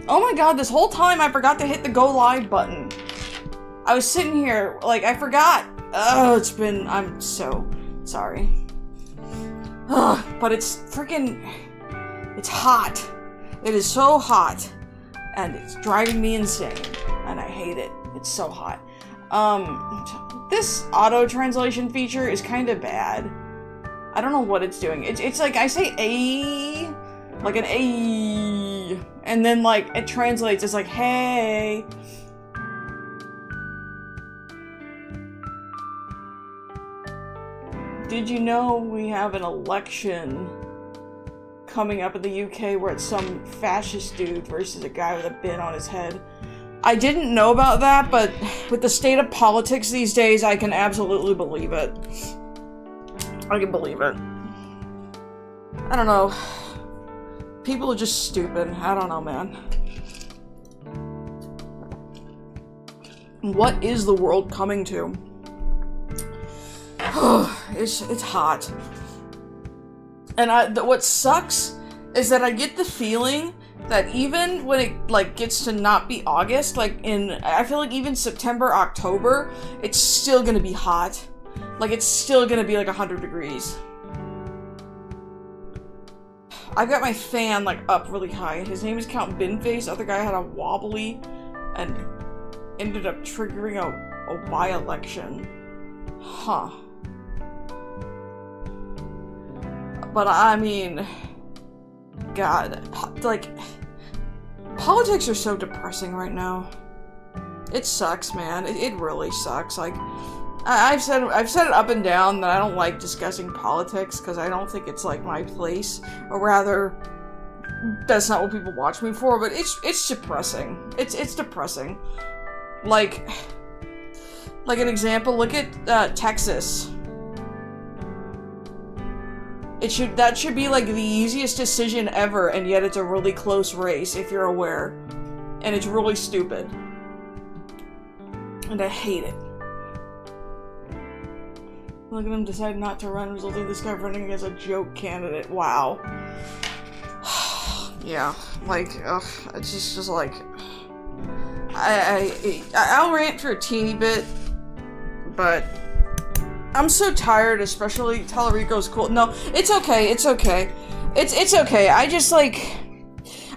Oh my god, this whole time I forgot to hit the go live button. I was sitting here, like, I forgot. Oh, I'm so sorry. Ugh, but it's freaking, it's hot. It is so hot. And it's driving me insane. And I hate it. It's so hot. This auto translation feature is kind of bad. I don't know what it's doing. It's like I say a, like an a, and then like it translates as like hey. Did you know we have an election coming up in the UK where it's some fascist dude versus a guy with a bin on his head? I didn't know about that, but with the state of politics these days, I can absolutely believe it. I can believe it. I don't know. People are just stupid. I don't know, man. What is the world coming to? It's hot. And what sucks is that I get the feeling that even when it, like, gets to not be August, like, I feel like even September, October, it's still gonna be hot. Like, it's still gonna be, like, 100 degrees. I've got my fan, like, up really high. His name is Count Binface. The other guy had a wobbly and ended up triggering a by-election. Huh. But, I mean, God, like, politics are so depressing right now. It sucks, man. It really sucks. Like, I've said it up and down that I don't like discussing politics because I don't think it's, like, my place. Or rather, that's not what people watch me for, but it's depressing. It's depressing. Like an example, look at Texas. That should be like the easiest decision ever, and yet it's a really close race, if you're aware. And it's really stupid. And I hate it. Look at him decide not to run, resulting in this guy running against a joke candidate. Wow. Yeah, like, ugh, it's just like... I'll rant for a teeny bit, but... I'm so tired, especially Tallarico's cool. No, it's okay, it's okay. It's okay. I just, like...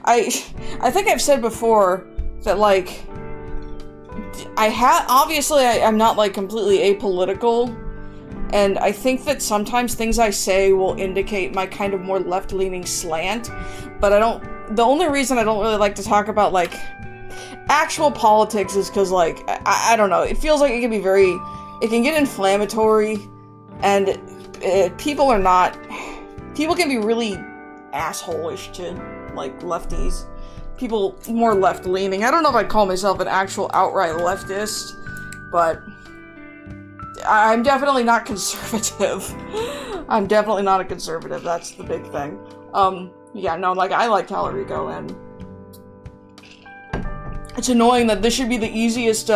I think I've said before that, like... obviously, I'm not, like, completely apolitical. And I think that sometimes things I say will indicate my kind of more left-leaning slant. But the only reason I don't really like to talk about, like, actual politics is because, like, I don't know. It feels like it can be it can get inflammatory, and people can be really asshole-ish to, like, lefties. People more left-leaning. I don't know if I'd call myself an actual outright leftist, but I'm definitely not conservative. I'm definitely not a conservative, that's the big thing. Yeah, no, like, I like Tallarico, and it's annoying that this should be the easiest,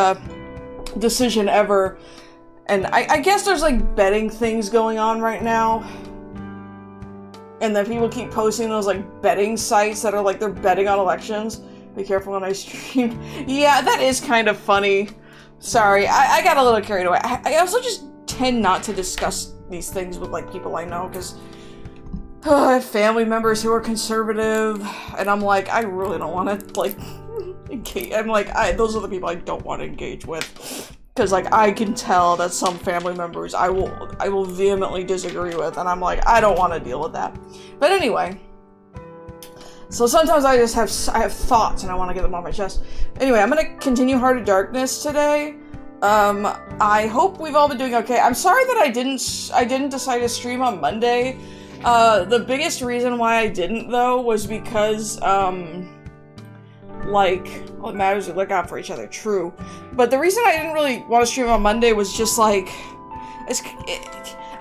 decision ever. And I guess there's, like, betting things going on right now. And then people keep posting those, like, betting sites that are, like, they're betting on elections. Be careful when I stream. Yeah, that is kind of funny. Sorry, I got a little carried away. I also just tend not to discuss these things with, like, people I know, because I have family members who are conservative, and I'm like, I really don't want to, like, engage. I'm like, those are the people I don't want to engage with. Because, like, I can tell that some family members I will vehemently disagree with, and I'm like, I don't want to deal with that. But anyway, so sometimes I have thoughts, and I want to get them off my chest. Anyway, I'm gonna continue Heart of Darkness today. I hope we've all been doing okay. I'm sorry that I didn't decide to stream on Monday. The biggest reason why I didn't, though, was because, like, well, it matters we look out for each other, true. But the reason I didn't really want to stream on Monday was just, like,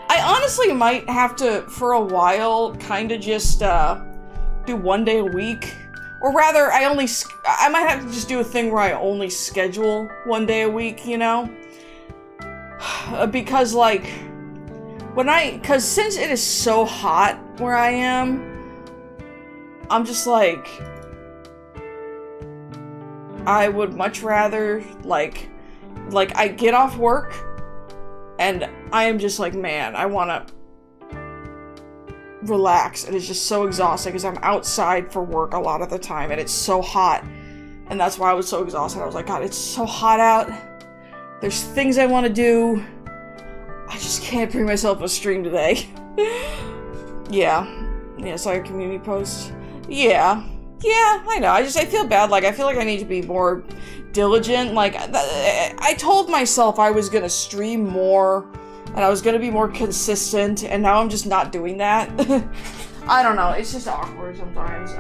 I honestly might have to, for a while, kind of just, do one day a week. Or rather, I might have to just do a thing where I only schedule one day a week, you know? Because, like, because since it is so hot where I am, I'm just like, I would much rather, like I get off work, and I am just like, man, I wanna relax. And it's just so exhausting, because I'm outside for work a lot of the time, and it's so hot. And that's why I was so exhausted. I was like, God, it's so hot out. There's things I want to do. I just can't bring myself to stream today. Yeah, sorry, community post. Yeah, I know. I feel bad. Like, I feel like I need to be more diligent. Like, I told myself I was gonna stream more, and I was gonna be more consistent, and now I'm just not doing that. I don't know. It's just awkward sometimes.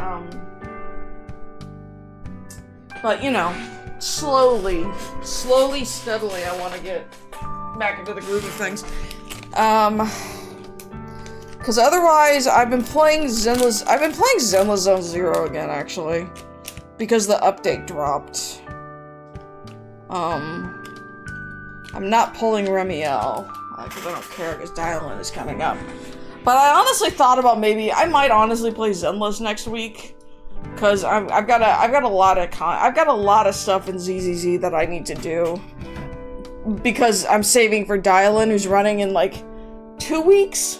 But, you know, slowly, steadily, I want to get back into the groove of things. Because otherwise, I've been playing Zenless Zone Zero again, actually. Because the update dropped. I'm not pulling Remiel, because I don't care, because Dial-In is coming up. But I honestly thought about I might honestly play Zenless next week. Because I've got a lot of stuff in ZZZ that I need to do. Because I'm saving for Dial-In, who's running in like 2 weeks.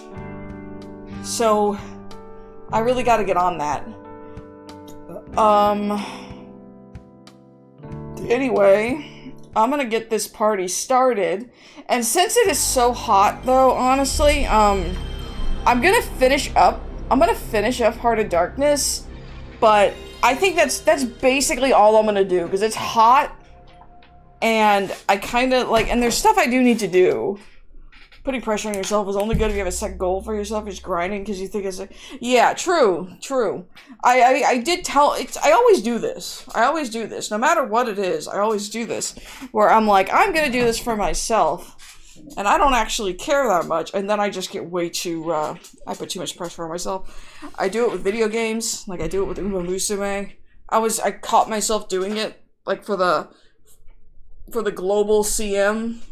So I really got to get on that. Anyway, I'm gonna get this party started. And since it is so hot, though, honestly, I'm gonna finish up Heart of Darkness. But I think that's basically all I'm gonna do, because it's hot, and I kind of, like, and there's stuff I do need to do. Putting pressure on yourself is only good if you have a set goal for yourself. You're just grinding because you think it's like, yeah, true. I always do this. No matter what it is, I always do this. Where I'm like, I'm gonna do this for myself. And I don't actually care that much, and then I just get way too, I put too much pressure on myself. I do it with video games, like I do it with Uma Musume. I caught myself doing it, like for the global CM.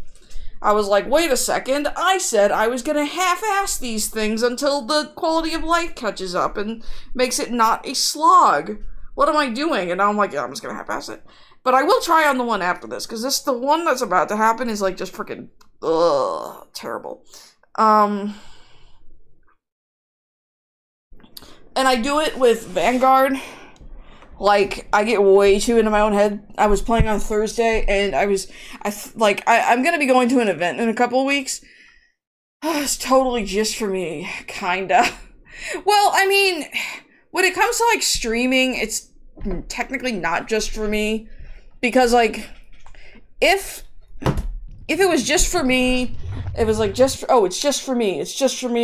I was like, wait a second, I said I was gonna half-ass these things until the quality of life catches up and makes it not a slog. What am I doing? And now I'm like, yeah, I'm just gonna half-ass it. But I will try on the one after this, because the one that's about to happen is like just freaking, terrible. And I do it with Vanguard. Like, I get way too into my own head. I was playing on Thursday, and I'm gonna be going to an event in a couple of weeks. It's totally just for me, kinda. Well, I mean, when it comes to, like, streaming, it's technically not just for me. Because, like, if it was just for me, it was like it's just for me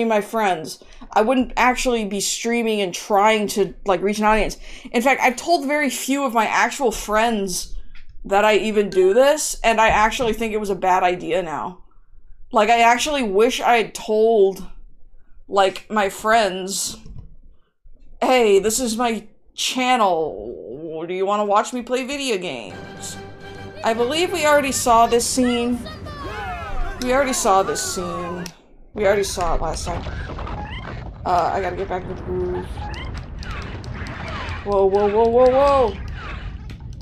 and my friends, I wouldn't actually be streaming and trying to, like, reach an audience. In fact, I've told very few of my actual friends that I even do this, and I actually think it was a bad idea now. Like, I actually wish I had told, like, my friends, hey, this is my channel, do you want to watch me play video games? I believe we already saw this scene. We already saw it last time. I gotta get back to the groove. Whoa.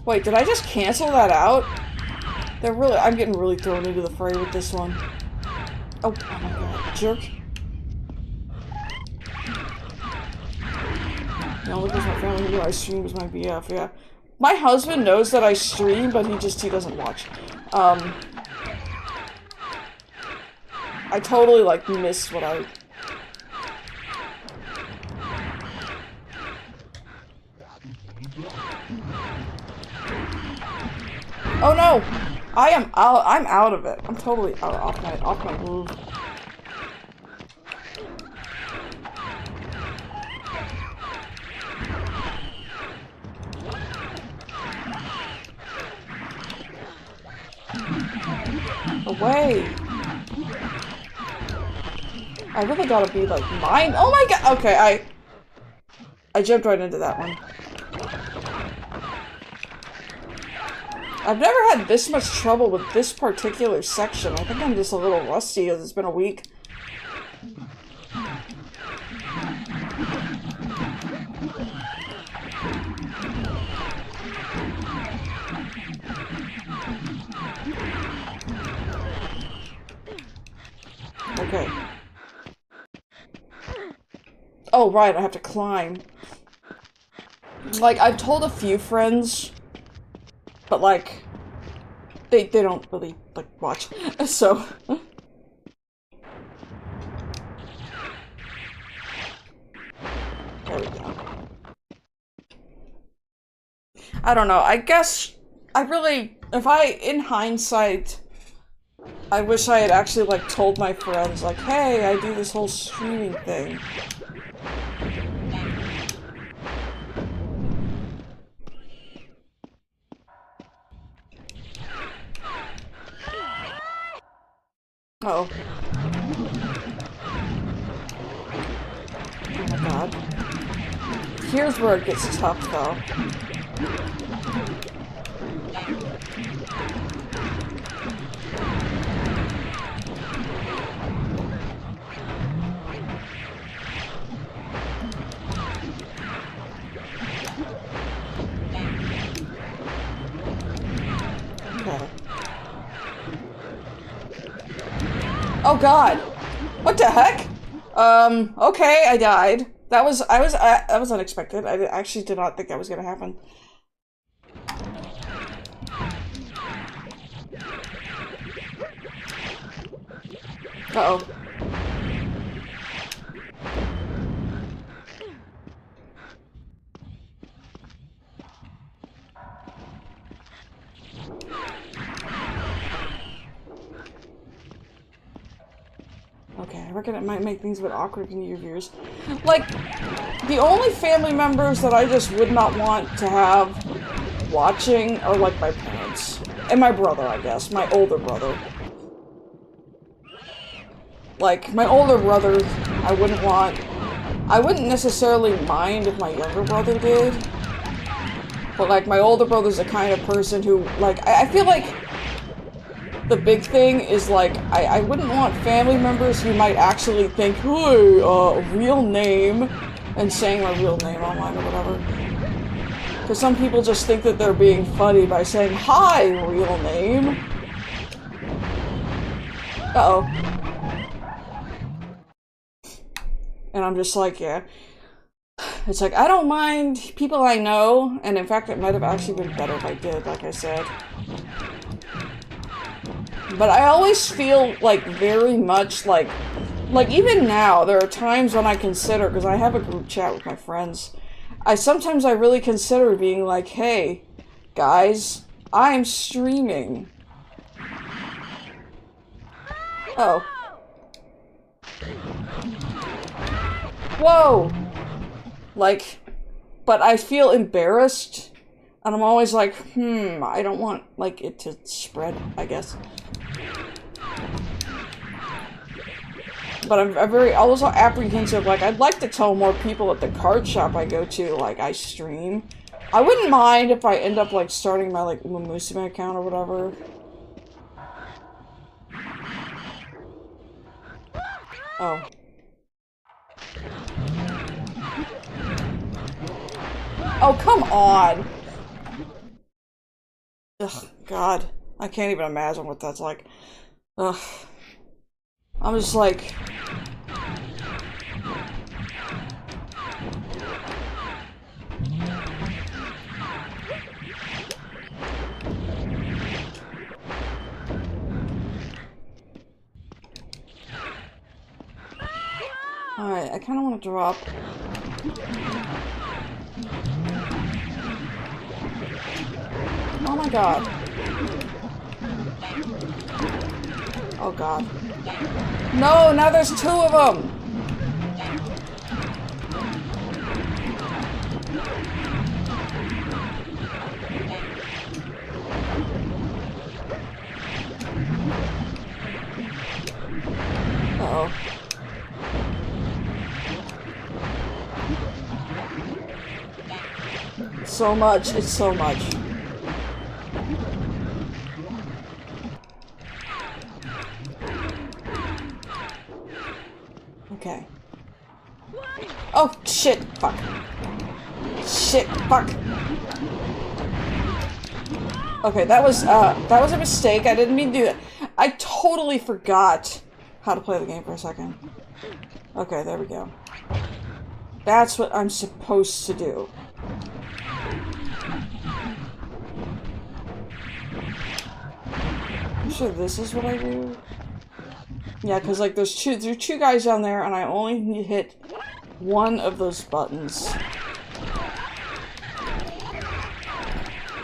Wait, did I just cancel that out? I'm getting really thrown into the fray with this one. Oh my god, jerk. No, look, my family knew I stream is my BF, yeah. My husband knows that I stream, but he doesn't watch. I totally, like, miss what I... Oh no! I'm out of it. I'm totally off my move. Away! I really gotta be, like, mine. Oh my god! Okay, I jumped right into that one. I've never had this much trouble with this particular section. I think I'm just a little rusty because it's been a week. Oh, right, I have to climb. Like, I've told a few friends, but, like, they don't really, like, watch. So... There we go. I don't know, I guess I really, in hindsight, I wish I had actually, like, told my friends, like, hey, I do this whole streaming thing. Oh. Oh my god. Here's where it gets tough, though. Okay. Oh god! What the heck? Okay, I died. That was unexpected. I actually did not think that was gonna happen. Uh-oh. Okay, I reckon it might make things a bit awkward in your viewers. Like, the only family members that I just would not want to have watching are, like, my parents. And my brother, I guess. My older brother. Like, my older brother, I wouldn't necessarily mind if my younger brother did. But, like, my older brother's the kind of person who, like, I feel like the big thing is, like, I wouldn't want family members who might actually think, hey, real name, and saying my real name online or whatever. Because some people just think that they're being funny by saying, hi, real name. Uh-oh. And I'm just like, yeah. It's like, I don't mind people I know, and in fact, it might have actually been better if I did, like I said. But I always feel, like, very much like, even now, there are times when I consider, because I have a group chat with my friends, sometimes I really consider being like, hey, guys, I'm streaming. Oh. Whoa! Like, but I feel embarrassed, and I'm always like, I don't want, like, it to spread, I guess. But I'm very also apprehensive, like, I'd like to tell more people at the card shop I go to, like, I stream. I wouldn't mind if I end up, like, starting my, like, Uma Musume account or whatever. Oh. Oh, come on! Ugh, God. I can't even imagine what that's like. Ugh. I'm just like... Alright, I kind of want to drop... Oh my god. Oh god. No, now there's two of them! Uh-oh. So much, it's so much. Okay. Oh, shit, fuck. Shit, fuck. Okay, that was a mistake. I didn't mean to do that. I totally forgot how to play the game for a second. Okay, there we go. That's what I'm supposed to do. I'm sure this is what I do. Yeah, because like there's two guys down there, and I only need to hit one of those buttons.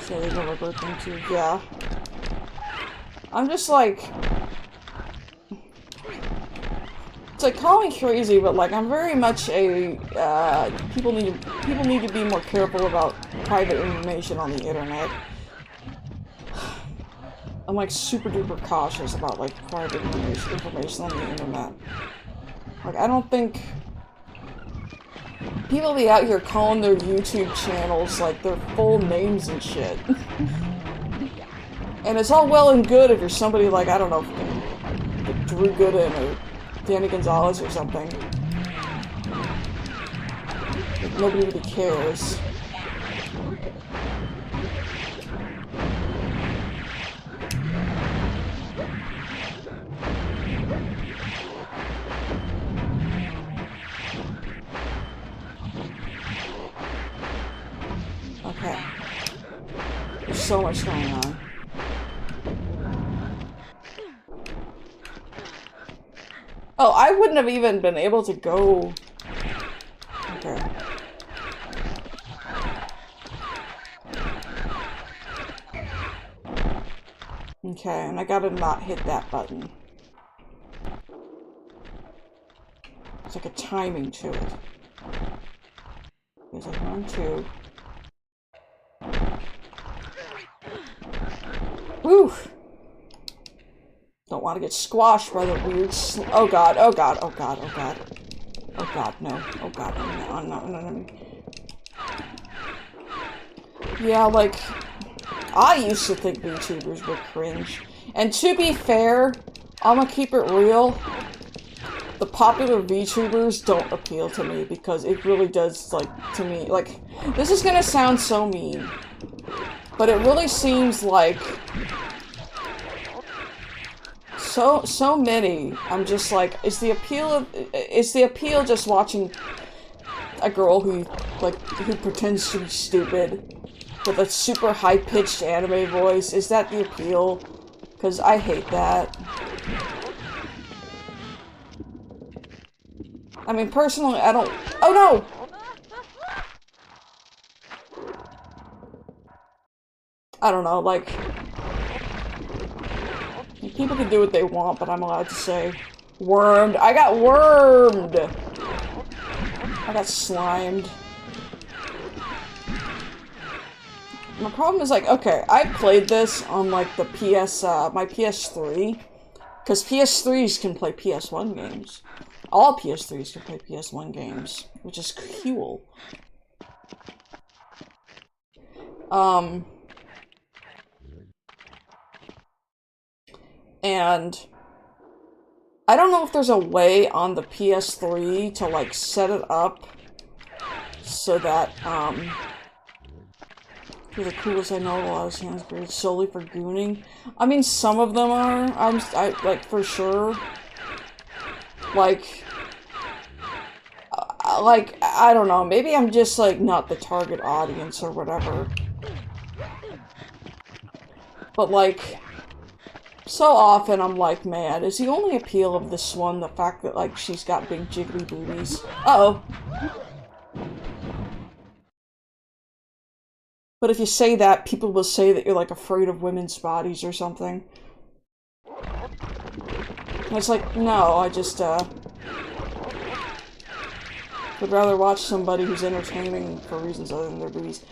So they never broke into. Yeah. I'm just like. It's like, call me crazy, but like I'm very much a people need to be more careful about private information on the internet. I'm like super duper cautious about like private information on the internet. Like I don't think people be out here calling their YouTube channels like their full names and shit. And it's all well and good if you're somebody like, I don't know, like Drew Gooden or Danny Gonzalez or something. Like, nobody really cares. Okay. There's so much going on. Oh, I wouldn't have even been able to go. Okay. Okay, and I gotta not hit that button. It's like a timing to it. There's like 1, 2. Woo! Don't want to get squashed by the weird oh god, oh god, oh god, oh god. Oh god, no. Oh god, no. Yeah, like, I used to think VTubers were cringe. And to be fair, I'm gonna keep it real. The popular VTubers don't appeal to me because it really does, like, to me, like, this is gonna sound so mean. But it really seems like so many, I'm just like, is the appeal just watching a girl who pretends to be stupid with a super high-pitched anime voice? Is that the appeal? Because I hate that. I mean, personally, I don't. Oh no! I don't know, like, people can do what they want, but I'm allowed to say wormed. I got wormed! I got slimed. My problem is, like, okay, I played this on, like, the my PS3, because PS3s can play PS1 games. All PS3s can play PS1 games, which is cool. And I don't know if there's a way on the PS3 to, like, set it up so that, for the coolest I know, a lot of hands created solely for gooning. I mean, some of them are, like, for sure. Like, I don't know, maybe I'm just, like, not the target audience or whatever. But, like, so often I'm like, man, is the only appeal of this one the fact that, like, she's got big jiggly boobies? Uh-oh. But if you say that, people will say that you're, like, afraid of women's bodies or something. And it's like, no, I just, would rather watch somebody who's entertaining for reasons other than their boobies.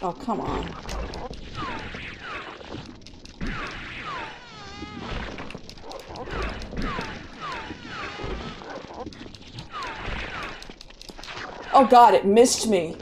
Oh, come on. Oh god, it missed me.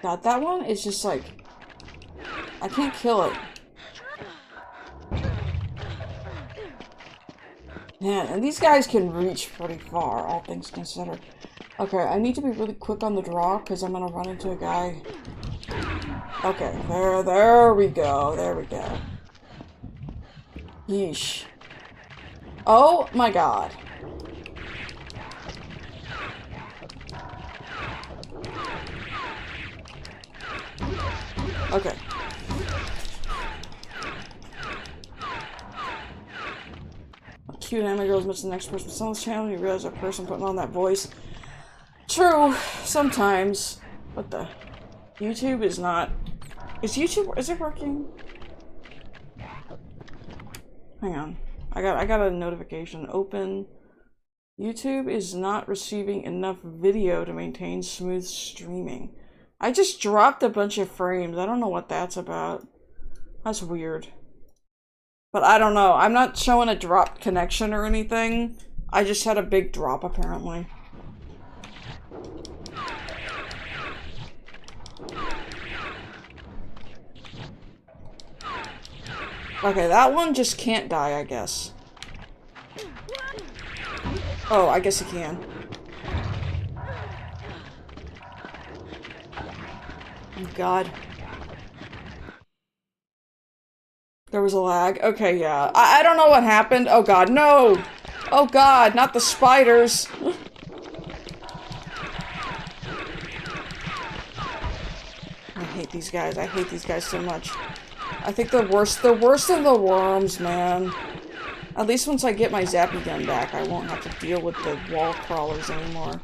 God, that one is just like... I can't kill it. Man, and these guys can reach pretty far, all things considered. Okay, I need to be really quick on the draw, because I'm gonna run into a guy. Okay, there we go, there we go. Yeesh. Oh my god. Okay. Cute anime girls miss the next person. Someone's channel, you realize that person putting on that voice. True, sometimes. What the? YouTube is not. Is YouTube? Is it working? Hang on. I got a notification. Open. YouTube is not receiving enough video to maintain smooth streaming. I just dropped a bunch of frames. I don't know what that's about. That's weird. But I don't know. I'm not showing a drop connection or anything. I just had a big drop, apparently. Okay, that one just can't die, I guess. Oh, I guess he can. Oh, God. There was a lag. Okay, yeah. I don't know what happened. Oh, God, no! Oh, God, not the spiders! I hate these guys. I hate these guys so much. I think they're worse. They're worse than the worms, man. At least once I get my zappy gun back, I won't have to deal with the wall crawlers anymore.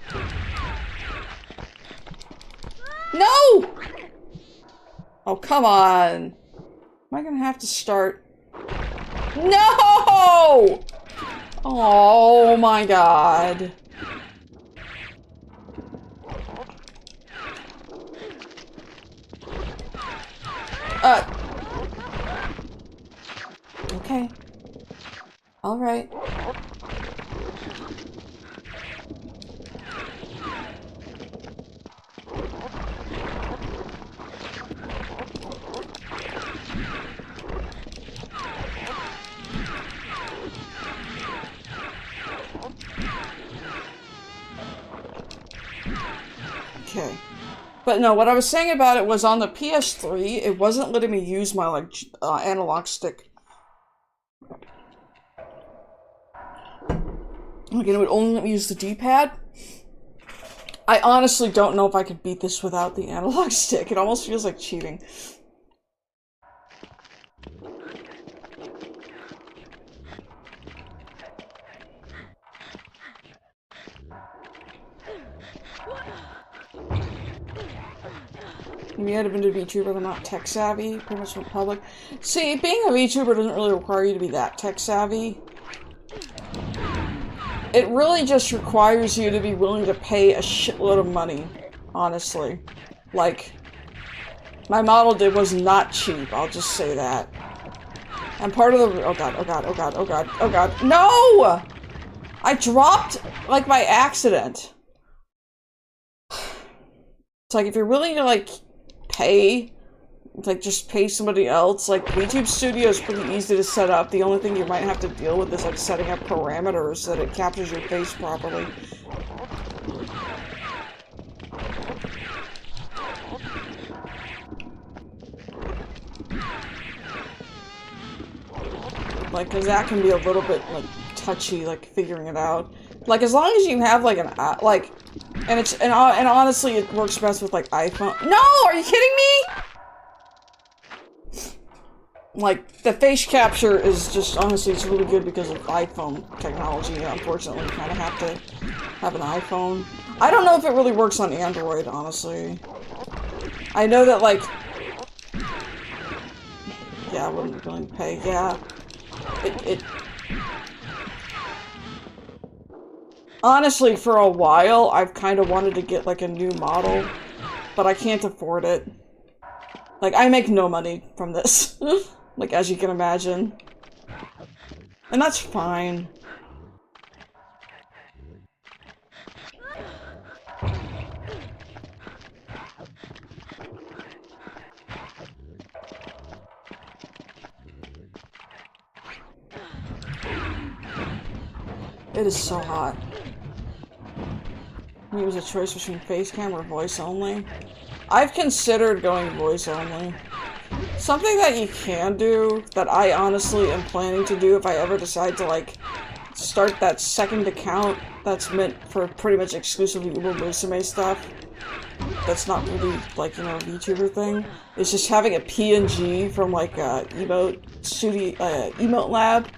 No! Oh, come on. Am I gonna have to start? No! Oh my god. Okay. Alright. Okay. But no, what I was saying about it was on the PS3, it wasn't letting me use my, like, analog stick. Again, it would only let me use the D-pad. I honestly don't know if I could beat this without the analog stick. It almost feels like cheating. You had to be a VTuber, but not tech savvy. Pretty much went public. See, being a VTuber doesn't really require you to be that tech savvy. It really just requires you to be willing to pay a shitload of money, honestly. Like, my model was not cheap, I'll just say that. And part of the- oh god, oh god, oh god, oh god, oh god. No! I dropped, like, by accident. It's like, if you're willing to, like, pay, like, just pay somebody else. Like, YouTube Studio is pretty easy to set up. The only thing you might have to deal with is, like, setting up parameters so that it captures your face properly. Like, because that can be a little bit, like, touchy, like, figuring it out. Like, as long as you have, like, an, like, and honestly, it works best with, like, iPhone. No! Are you kidding me? Like, the face capture is just, honestly, it's really good because of iPhone technology. Unfortunately, you kind of have to have an iPhone. I don't know if it really works on Android, honestly. I know that, like... Yeah, I wouldn't be willing to pay. Yeah. Honestly, for a while, I've kind of wanted to get, like, a new model, but I can't afford it. Like, I make no money from this. Like, as you can imagine. And that's fine. It is so hot. It was a choice between face cam or voice only. I've considered going voice only. Something that you can do, that I honestly am planning to do if I ever decide to, like, start that second account that's meant for pretty much exclusively Uber Musume stuff. That's not really, like, you know, a VTuber thing. It's just having a PNG from, like, Emote Lab.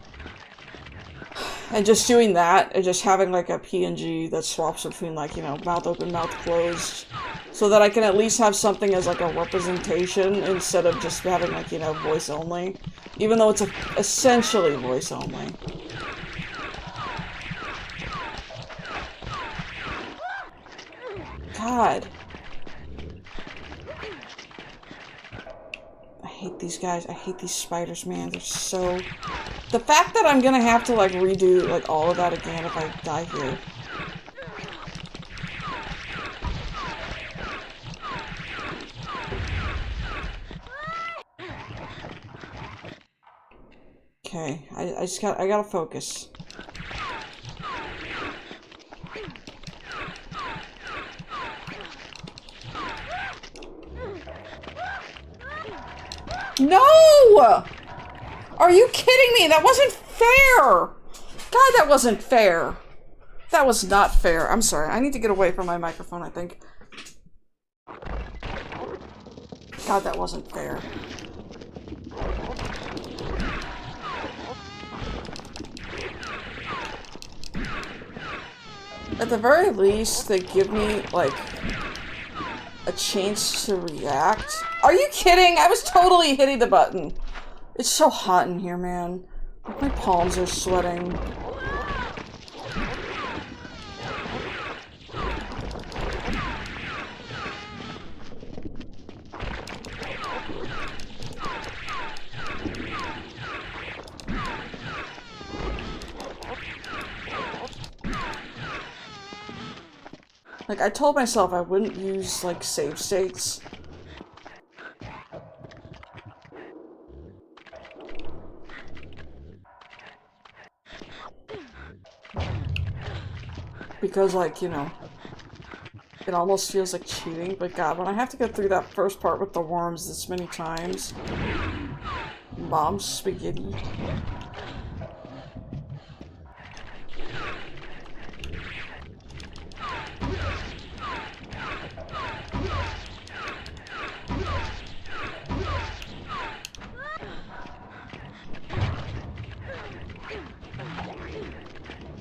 And just doing that, and just having, like, a PNG that swaps between, like, you know, mouth open, mouth closed. So that I can at least have something as, like, a representation instead of just having, like, you know, voice only. Even though it's essentially voice only. God. I hate these guys. I hate these spiders, man. They're so... The fact that I'm gonna have to, like, redo, like, all of that again if I die here. Okay, I gotta focus. No! Are you kidding me? That wasn't fair! God, that wasn't fair. That was not fair. I'm sorry. I need to get away from my microphone, I think. God, that wasn't fair. At the very least, they give me, like, a chance to react. Are you kidding? I was totally hitting the button. It's so hot in here, man. My palms are sweating. Like, I told myself I wouldn't use, like, save states. Because, like, you know, it almost feels like cheating, but God, when I have to go through that first part with the worms this many times. Mom's spaghetti.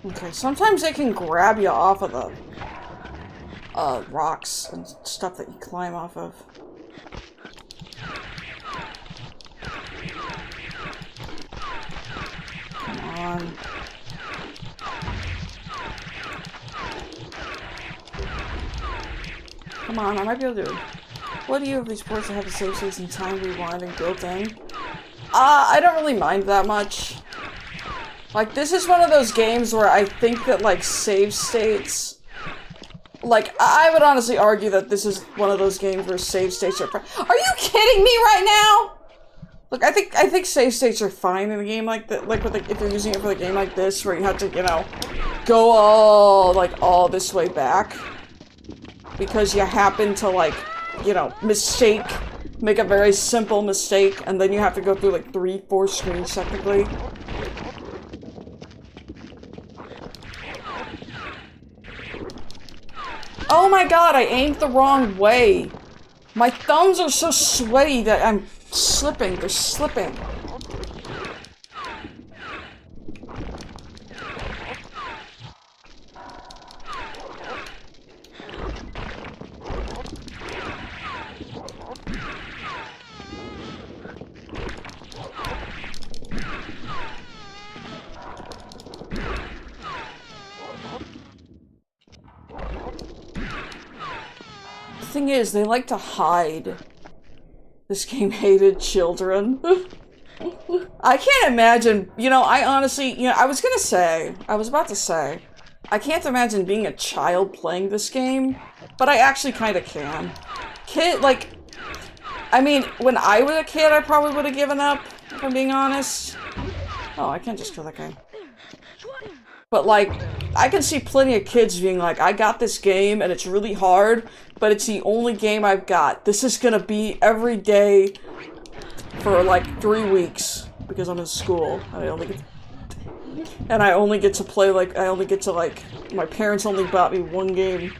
Okay, sometimes they can grab you off of the rocks and stuff that you climb off of. Come on. Come on, I might be able to. What do you have these ports that have the save states and time rewinding built in? I don't really mind that much. Like, this is one of those games where I think that, like, save states... Like, I would honestly argue that this is one of those games where save states are... Are you kidding me right now?! Look, I think save states are fine in a game like that, like, if you're using it for a game like this, where you have to, you know, go all this way back. Because you happen to, like, you know, make a very simple mistake, and then you have to go through, like, 3-4 screens, technically. Oh my god, I aimed the wrong way. My thumbs are so sweaty that I'm slipping. They're slipping. The thing is, they like to hide. This game hated children. I can't imagine, you know, I honestly, you know, I was about to say, I can't imagine being a child playing this game, but I actually kind of can. I mean, when I was a kid, I probably would have given up, if I'm being honest. Oh, I can't just kill that guy. But, like, I can see plenty of kids being like, I got this game and it's really hard, but it's the only game I've got. This is gonna be every day for like 3 weeks because I'm in school and I only get to play like my parents only bought me one game.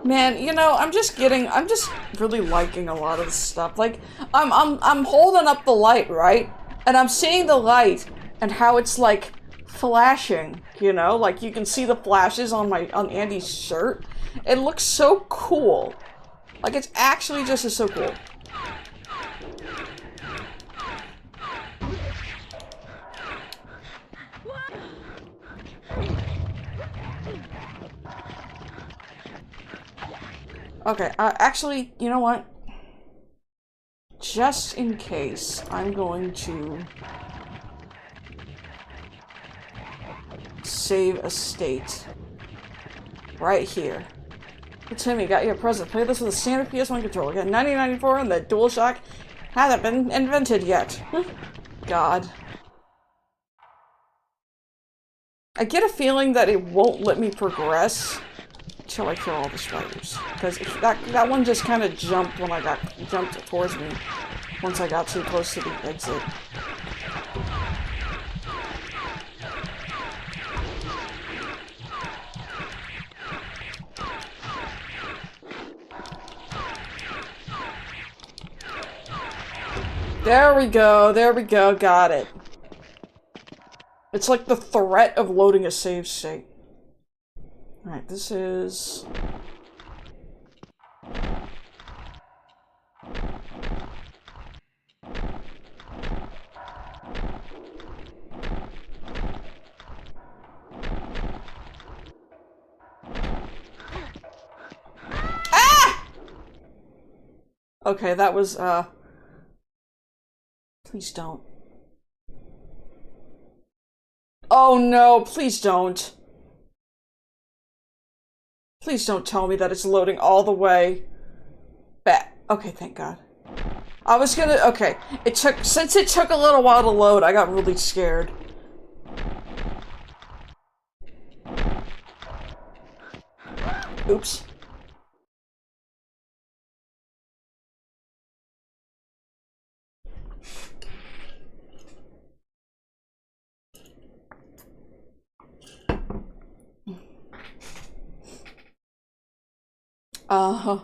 Man, you know, I'm just really liking a lot of this stuff. Like, I'm holding up the light, right? And I'm seeing the light and how it's like flashing, you know? Like you can see the flashes on Andy's shirt. It looks so cool. Like it's actually just so cool. Okay, actually, you know what? Just in case, I'm going to save a state right here. Hey Timmy, got you a present. Play this with a standard PS1 controller. Got 1994 and the DualShock hasn't been invented yet. God. I get a feeling that it won't let me progress until I kill all the spiders. Because that one just kind of jumped when jumped towards me once I got too close to the exit. There we go, got it. It's like the threat of loading a save state. Alright, this is... Ah! Okay, that was, Please don't. Oh no, please don't. Please don't tell me that it's loading all the way back. Okay, thank God. I was gonna, okay. Since it took a little while to load, I got really scared. Oops. Uh-huh.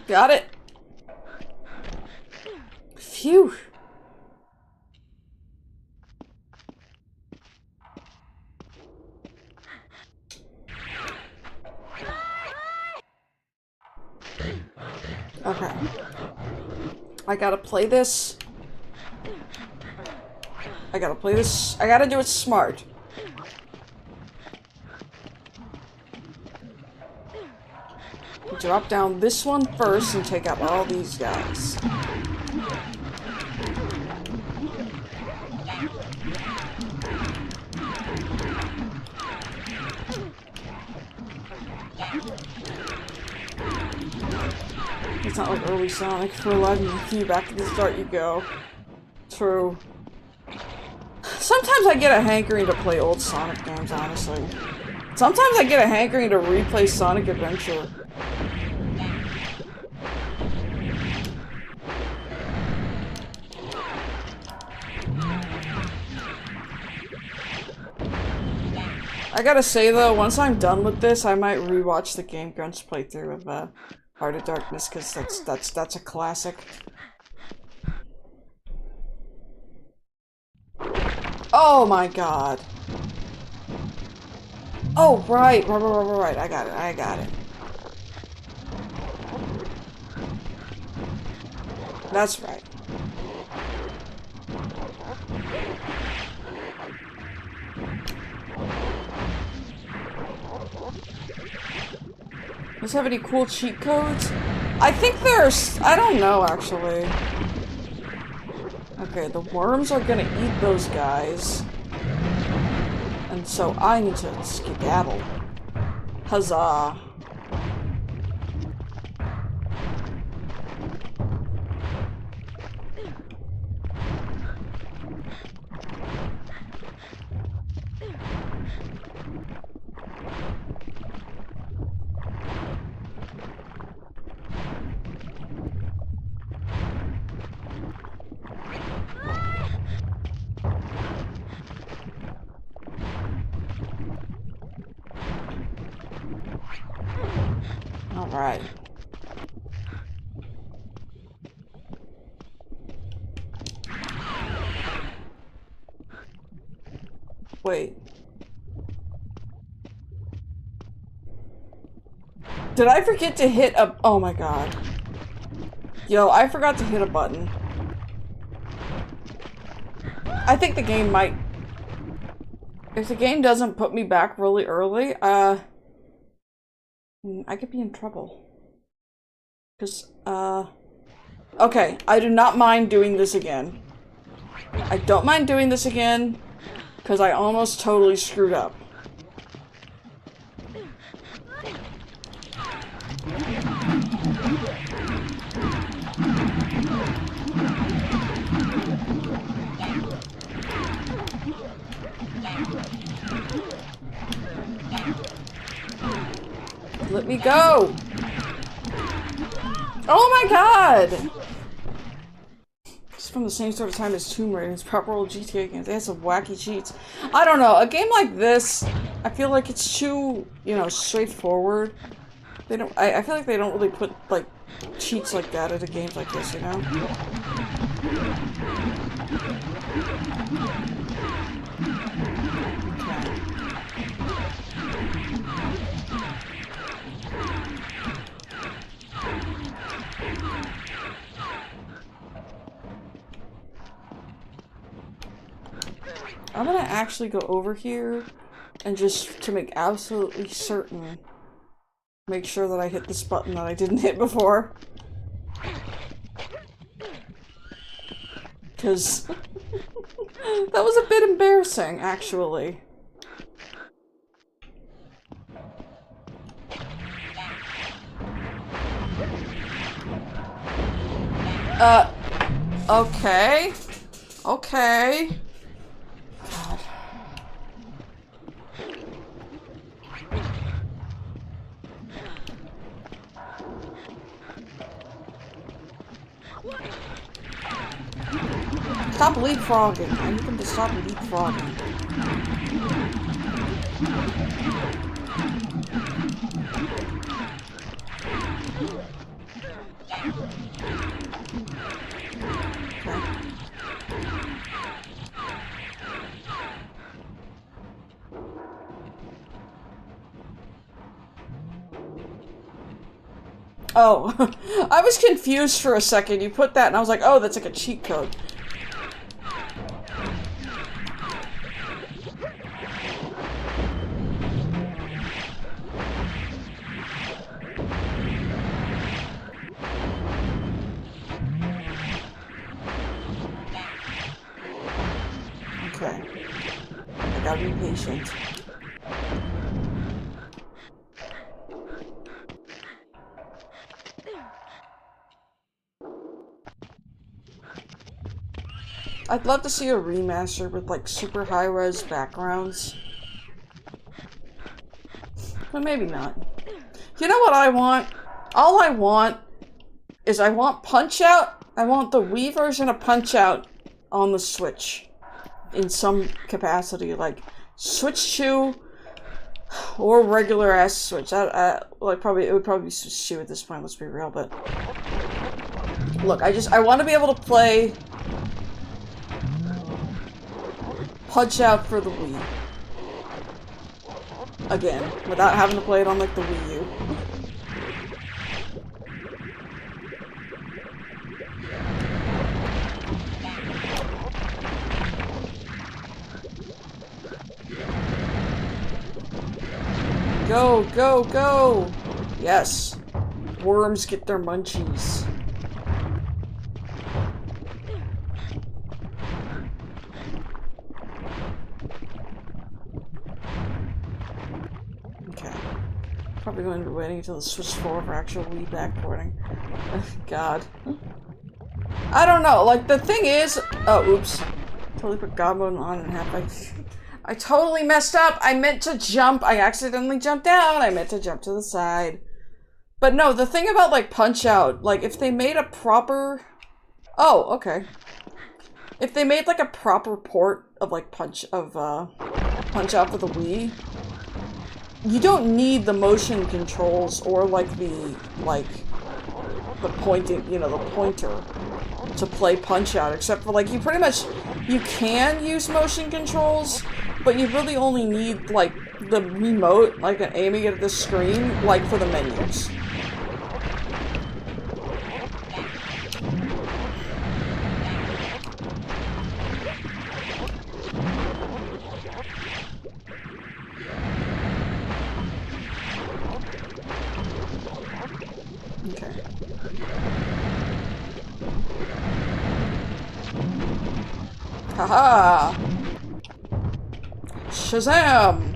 Got it. Phew. Okay. I gotta play this. I gotta do it smart. Drop down this one first and take out all these guys. It's not like early Sonic. For 11 you back to the start you go. True. Sometimes I get a hankering to play old Sonic games, honestly. Sometimes I get a hankering to replay Sonic Adventure. I gotta say though, once I'm done with this, I might rewatch the Game Grunts playthrough of Heart of Darkness, because that's a classic. Oh my God! Oh right, I got it. That's right. Does it have any cool cheat codes? I think there's... I don't know, actually. Okay, the worms are gonna eat those guys. And so I need to skedaddle. Huzzah. Alright. Wait. Did I forget to hit a- oh my god. Yo, I forgot to hit a button. I think the game might... If the game doesn't put me back really early, I could be in trouble. Because, okay, I do not mind doing this again. I don't mind doing this again, because I almost totally screwed up. Let me go! Oh my god! It's from the same sort of time as Tomb Raider. It's proper old GTA games. They have some wacky cheats. I don't know. A game like this, I feel like it's too, you know, straightforward. They don't. I feel like they don't really put like cheats like that into games like this, you know? I'm gonna actually go over here and just to make absolutely certain, make sure that I hit this button that I didn't hit before. Because that was a bit embarrassing, actually. Okay. Okay. God. Stop leapfrogging. I need them to stop leapfrogging. Oh, I was confused for a second. You put that and I was like, oh, that's like a cheat code. Okay. I gotta be patient. I'd love to see a remaster with like super high-res backgrounds. But maybe not. You know what I want? All I want is I want Punch-Out! I want the Wii version of Punch-Out on the Switch. In some capacity. Like, Switch 2 or regular-ass Switch. Like, it would probably be Switch 2 at this point, let's be real, but... Look, I want to be able to play... Punch-Out for the Wii. Again, without having to play it on, like, the Wii U. Go, go, go! Yes. Worms get their munchies. Okay. Probably going to be waiting until the switch forward for actual Wii backporting. God. I don't know, like, the thing is... Oh, oops. Totally put God mode on and half. I totally messed up. I meant to jump. I accidentally jumped down. I meant to jump to the side. But no, the thing about, like, Punch-Out, like, if they made a proper... Oh, okay. If they made, like, a proper port of, like, Punch-Out for the Wii, you don't need the motion controls or, like, the pointing, you know, the pointer to play Punch-Out, except for, like, you pretty much... You can use motion controls, but you really only need, like, the remote, like, an aiming it at the screen, like, for the menus. Okay. Haha! Shazam!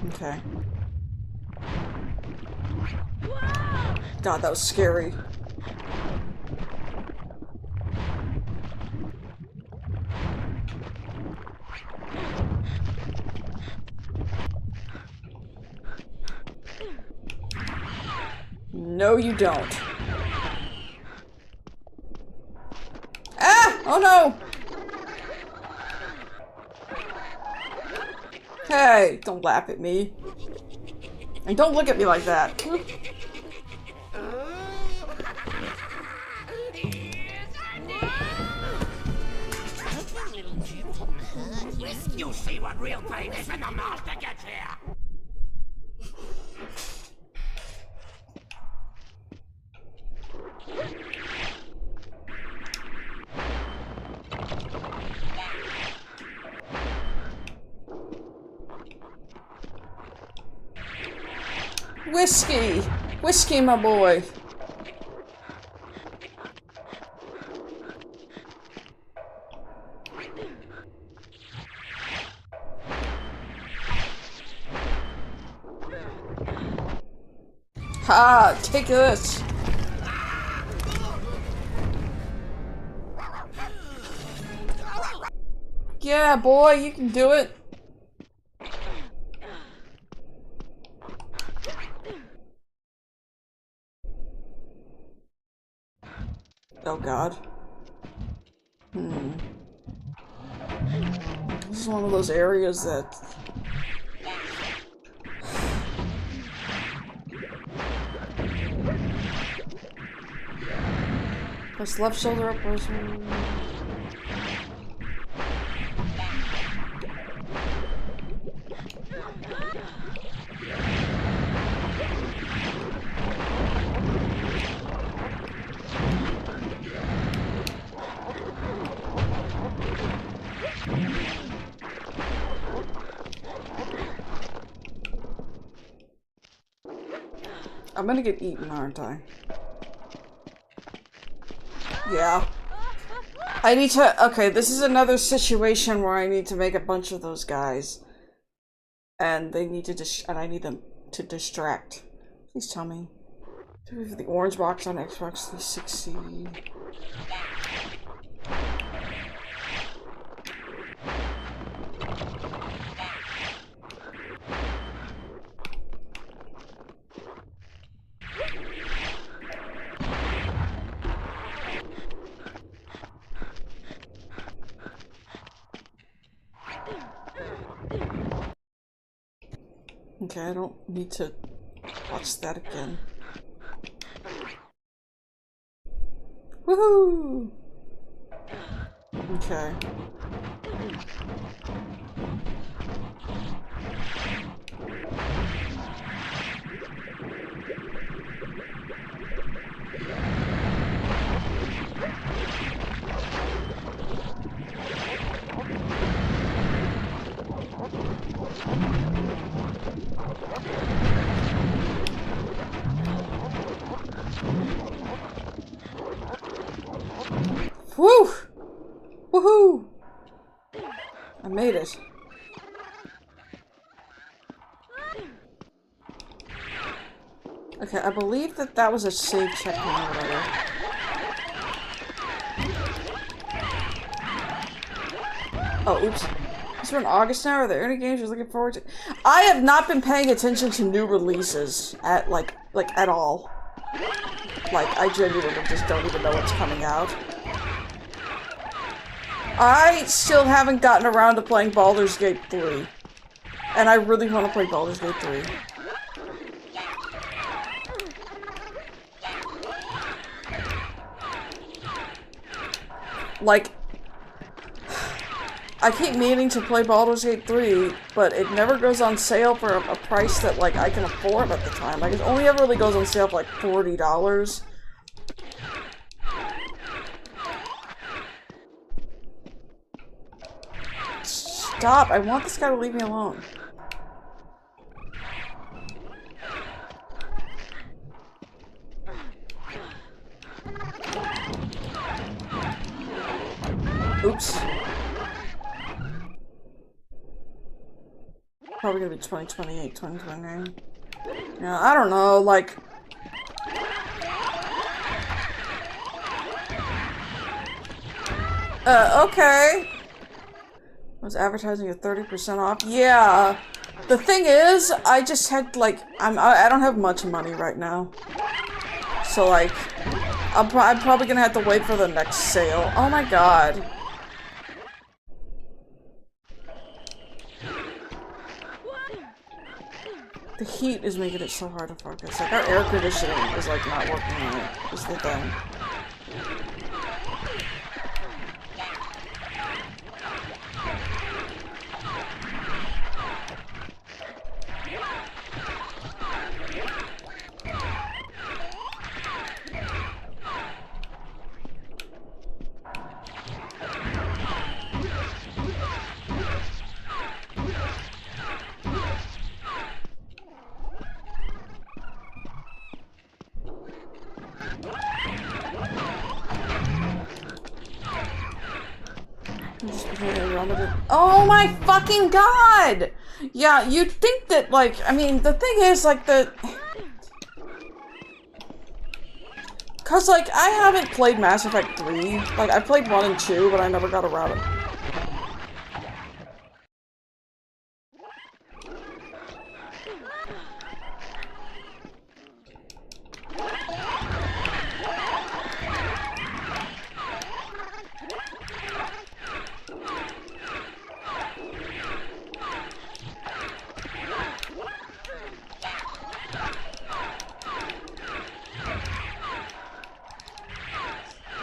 Okay. God, that was scary. No, you don't. Ah! Oh no! Hey, don't laugh at me. And don't look at me like that. You see what real pain is when the master gets here! Whiskey! Whiskey, my boy! Ha! Take this! Yeah, boy, you can do it! Oh god. This is one of those areas that... Press left shoulder up, person. I'm gonna get eaten, aren't I? Yeah. I need to... Okay, this is another situation where I need to make a bunch of those guys. And they need to and I need them to distract. Please tell me. Do we have the orange box on Xbox 360? Okay, I don't need to watch that again. Woohoo! Okay. Woo! Woohoo! I made it. Okay, I believe that that was a save checkpoint or whatever. Oh, oops. Is there an August now? Are there any games you're looking forward to? I have not been paying attention to new releases at, like, at all. Like, I genuinely just don't even know what's coming out. I still haven't gotten around to playing Baldur's Gate 3. And I really want to play Baldur's Gate 3. Like, I keep meaning to play Baldur's Gate 3, but it never goes on sale for a price that, like, I can afford at the time. Like, it only ever really goes on sale for, like, $40. Stop! I want this guy to leave me alone. Oops. Probably gonna be 2028, 2029. Yeah, I don't know, like... okay. Was advertising at 30% off? Yeah. The thing is, I just had, like, I don't have much money right now. So, like, I'm probably gonna have to wait for the next sale. Oh my god. The heat is making it so hard to focus. Like, our air conditioning is, like, not working right, is the thing. Oh my fucking god! Yeah, you'd think that, like, I mean, the thing is, like, cause, like, I haven't played Mass Effect 3. Like, I played 1 and 2, but I never got around it.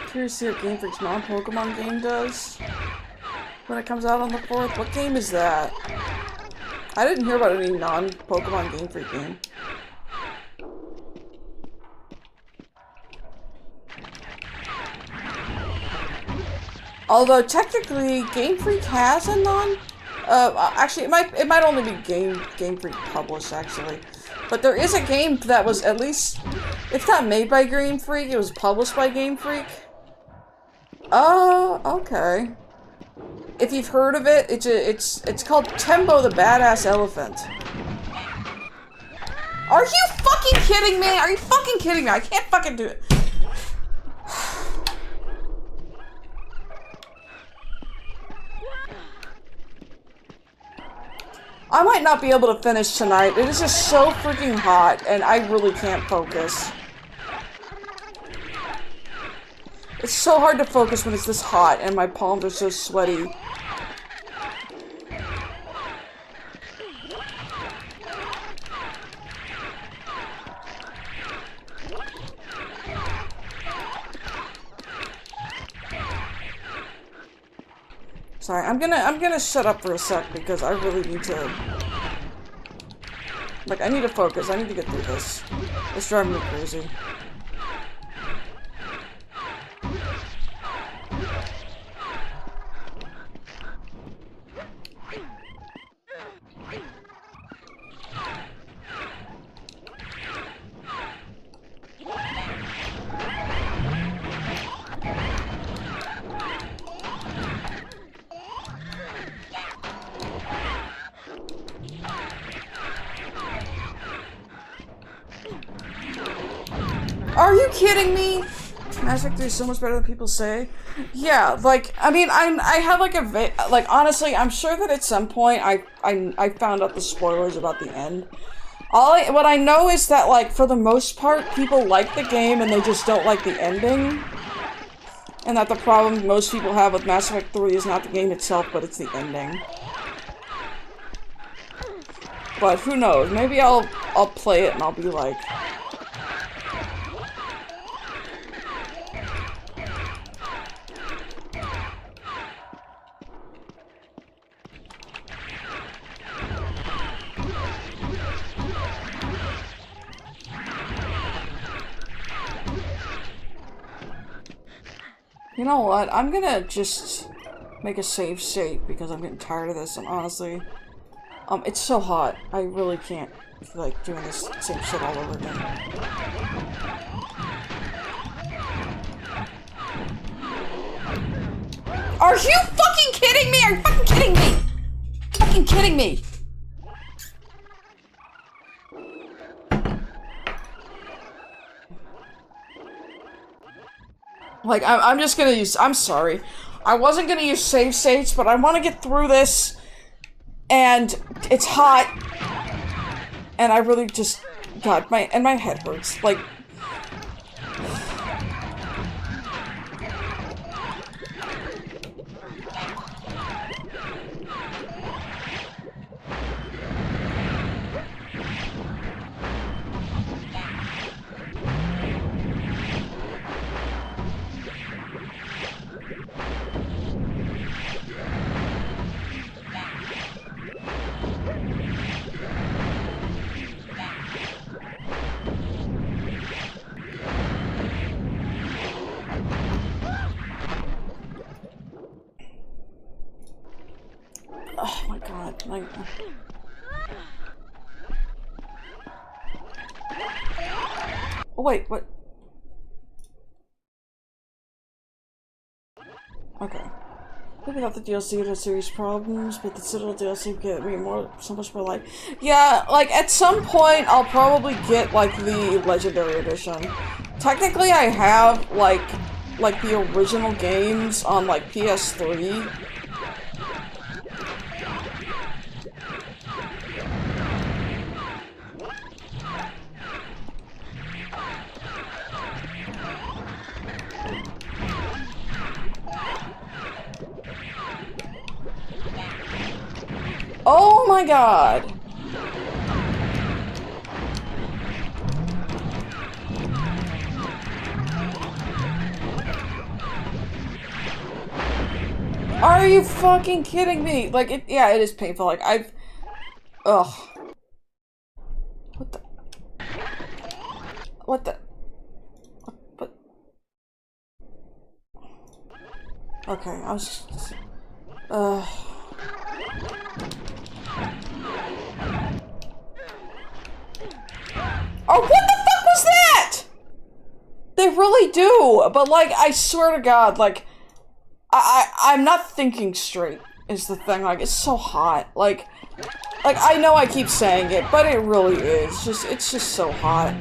Curious to see what Game Freak's non-Pokemon game does when it comes out on the 4th. What game is that? I didn't hear about any non-Pokemon Game Freak game. Although technically, Game Freak has a actually, it might only be Game Freak published actually. But there is a game that was at least, it's not made by Game Freak, it was published by Game Freak. Oh, okay. If you've heard of it, it's called Tembo the Badass Elephant. Are you fucking kidding me? Are you fucking kidding me? I can't fucking do it. I might not be able to finish tonight. It is just so freaking hot, and I really can't focus. It's so hard to focus when it's this hot, and my palms are so sweaty. Sorry, I'm gonna shut up for a sec because I really need to, like, I need to focus. I need to get through this. It's driving me crazy. Are you kidding me? Mass Effect 3 is so much better than people say. Yeah, like, I mean, I have like like, honestly, I'm sure that at some point I found out the spoilers about the end. What I know is that, like, for the most part, people like the game and they just don't like the ending. And that the problem most people have with Mass Effect 3 is not the game itself, but it's the ending. But who knows? Maybe I'll play it and I'll be like, you know what? I'm gonna just make a save state because I'm getting tired of this, and honestly, it's so hot. I really can't, like, doing this same shit all over again. Are you fucking kidding me? Are you fucking kidding me? Fucking kidding me? Like, I'm just gonna use- I'm sorry. I wasn't gonna use save states, but I want to get through this, and it's hot, and I really just- God, my head hurts. Like, oh my god, like... Oh wait, what? Okay. Maybe not the DLC had serious problems, but the Citadel DLC get me so much more like... Yeah, like, at some point, I'll probably get, like, the Legendary Edition. Technically, I have, like the original games on, like, PS3. Oh my god! Are you fucking kidding me? Like, yeah, it is painful. Like, ugh. What the? What? Okay, I was just... Oh, what the fuck was that? They really do, but, like, I swear to God, like, I'm not thinking straight, is the thing. Like, it's so hot. Like, I know I keep saying it, but it really is. It's just so hot.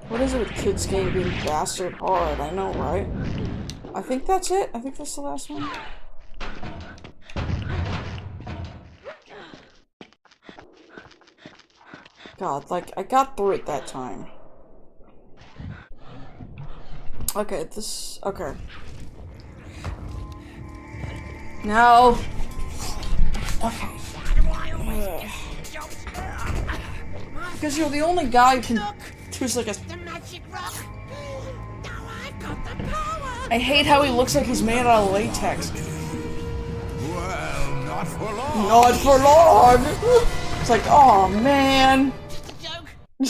What is it with kids game being bastard hard? I know, right? I think that's it. I think that's the last one. God, like, I got through it that time. Okay, okay. Now... Okay. Because you're the only guy who can... who's like a... I hate how he looks like he's made out of latex. Well, not for long. Not for long! It's like, oh man.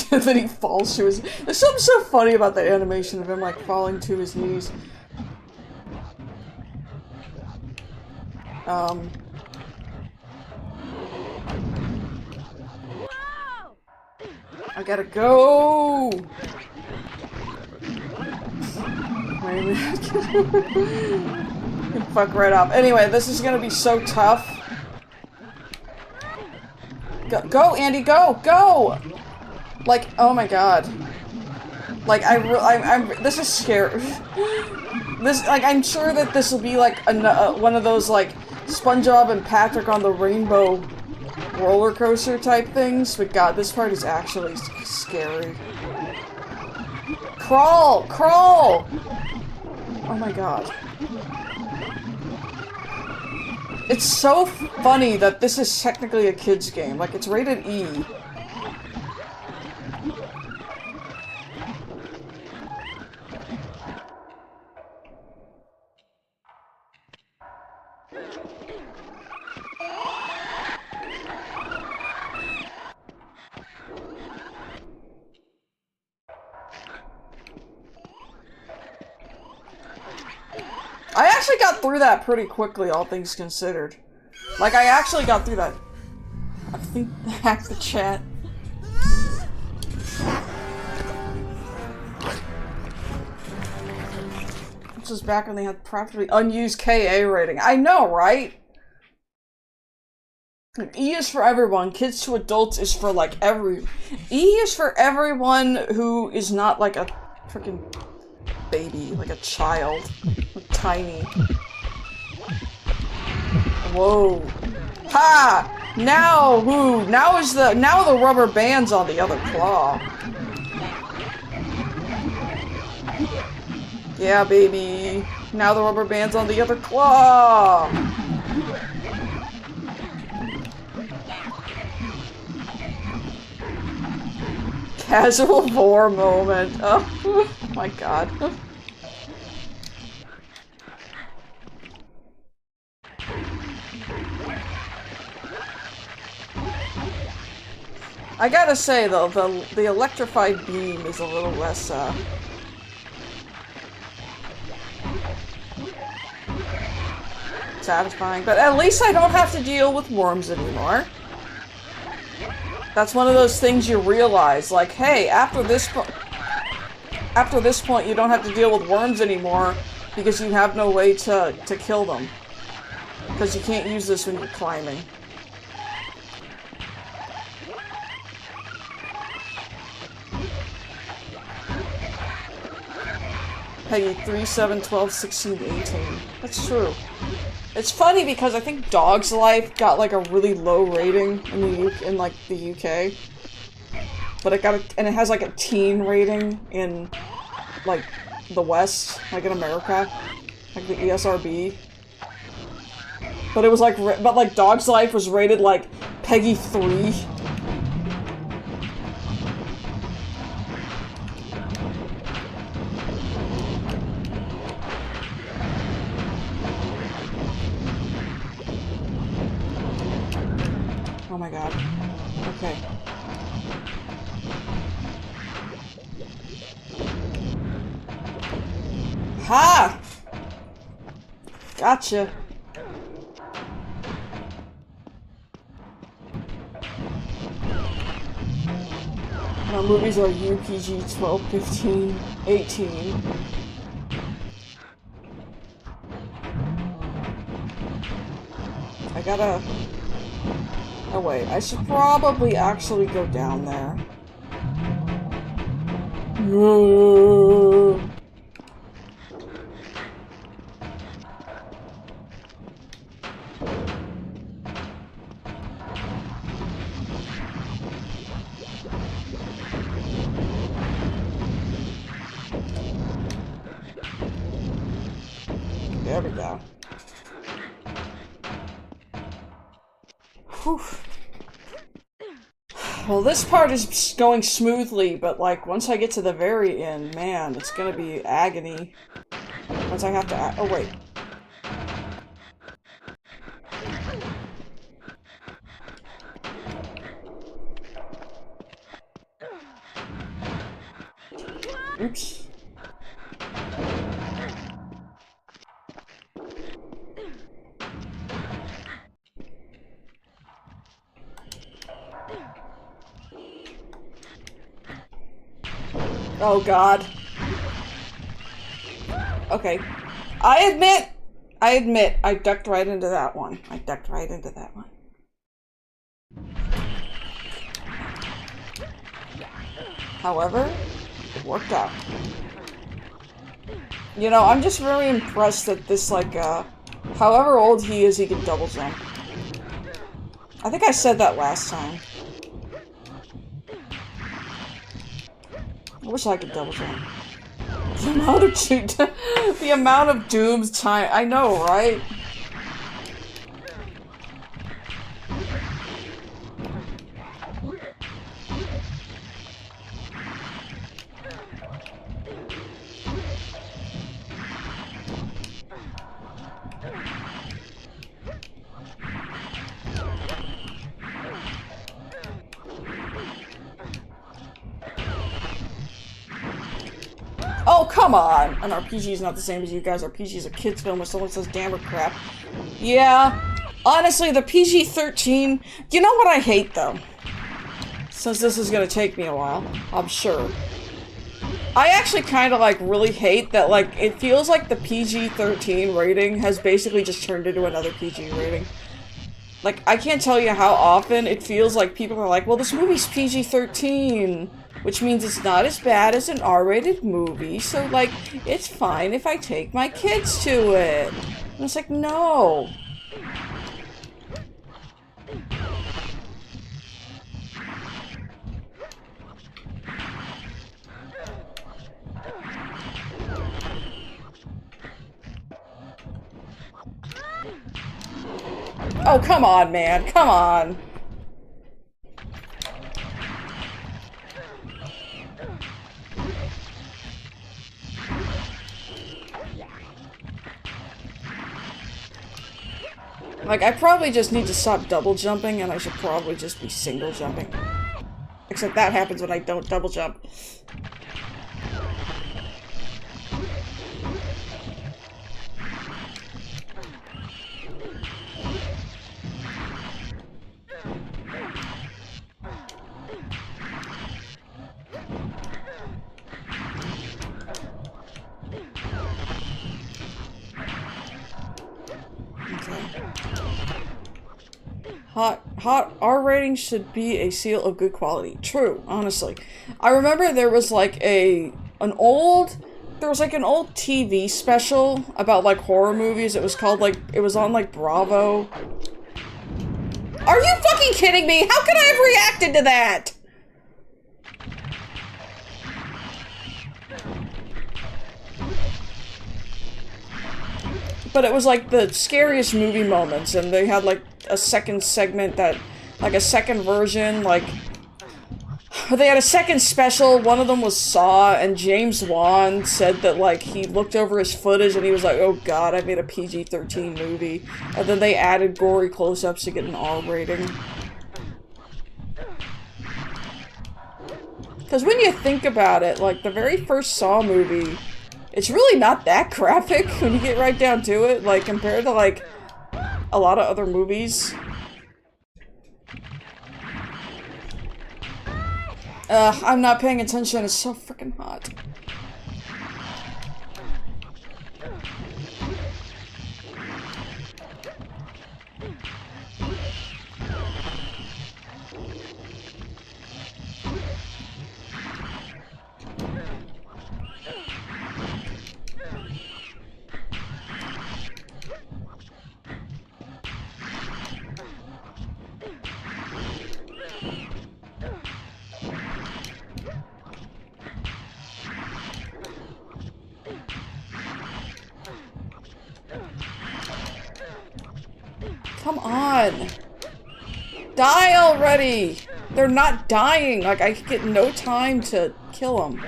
Then he falls to his... There's something so funny about the animation of him, like, falling to his knees. I gotta go! Fuck right up. Anyway, this is gonna be so tough. Go, Andy, go! Go! Like, oh my god. Like, this is scary. I'm sure that this will be like one of those, like, SpongeBob and Patrick on the Rainbow roller coaster type things, but god, this part is actually scary. Crawl! Crawl! Oh my god. It's so funny that this is technically a kid's game. Like, it's rated E. I actually got through that pretty quickly, all things considered. Like, I actually got through that. I think hack the chat. This was back when they had practically unused KA rating. I know, right? E is for everyone. Kids to adults is for, like, E is for everyone who is not, like, a freaking baby, like a child. Like, tiny. Whoa. Ha! Now who? Now the rubber band's on the other claw. Yeah, baby. Now the rubber band's on the other claw. Casual vor moment. Oh my god. I gotta say though, the electrified beam is a little less satisfying, but at least I don't have to deal with worms anymore. That's one of those things you realize, like, hey, after this point you don't have to deal with worms anymore because you have no way to kill them. Because you can't use this when you're climbing. Peggy 3, 7, 12, 16, 18. That's true. It's funny because I think Dog's Life got like a really low rating in like the UK, but it has like a teen rating in like the West, like in America, like the ESRB. But it was like, but Dog's Life was rated like Peggy 3. Oh my god. Okay. Ha! Gotcha. Our movies are UPG 12, 15, 18. I gotta... Oh wait, I should probably actually go down there. There we go. Whew. Well, this part is going smoothly, but like once I get to the very end, man, it's gonna be agony. Once I have to. Oh wait. Oops. Oh god. Okay. I admit, I ducked right into that one. I ducked right into that one. However, it worked out. You know, I'm just very impressed that this, like, however old he is, he can double jump. I think I said that last time. I wish I could double jump. The amount of Doom's time. I know, right? Oh, come on! An RPG is not the same as you guys. RPG is a kid's film where someone says damn or crap. Yeah. Honestly, the PG-13... You know what I hate, though? Since this is gonna take me a while, I'm sure. I actually kind of, like, really hate that, like, it feels like the PG-13 rating has basically just turned into another PG rating. Like, I can't tell you how often it feels like people are like, well, this movie's PG-13. Which means it's not as bad as an R-rated movie, so, like, it's fine if I take my kids to it. And it's like, no. Oh, come on, man. Come on. Like, I probably just need to stop double jumping, and I should probably just be single jumping. Except that happens when I don't double jump. Hot R rating should be a seal of good quality. True, honestly. I remember there was like an old TV special about like horror movies. It was called like, it was on like Bravo. Are you fucking kidding me? How could I have reacted to that? But it was like the scariest movie moments, and they had like a second segment that, like a second version, like, they had a second special. One of them was Saw, and James Wan said that, like, he looked over his footage and he was like, oh god, I made a PG-13 movie. And then they added gory close-ups to get an R rating. Because when you think about it, like, the very first Saw movie, it's really not that graphic when you get right down to it, like, compared to, like, a lot of other movies. I'm not paying attention, it's so freaking hot. Come on! Die already! They're not dying! Like, I get no time to kill them.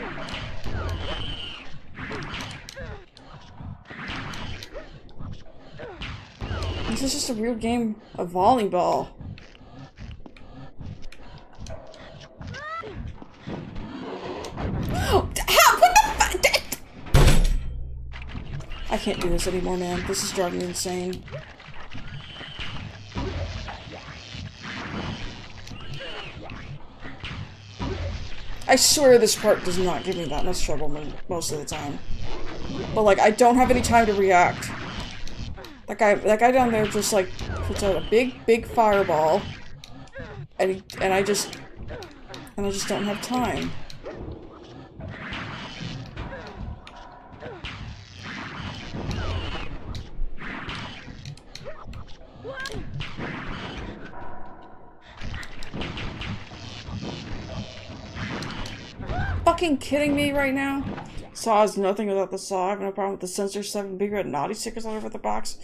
This is just a real game of volleyball. How? What the f- I can't do this anymore, man. This is driving me insane. I swear this part does not give me that much trouble most of the time. But like, I don't have any time to react. That guy down there just like puts out a big fireball, and I just don't have time. Fucking kidding me right now? Saw is nothing without the saw. I have no problem with the sensor 7 bigger and naughty stickers all over the box.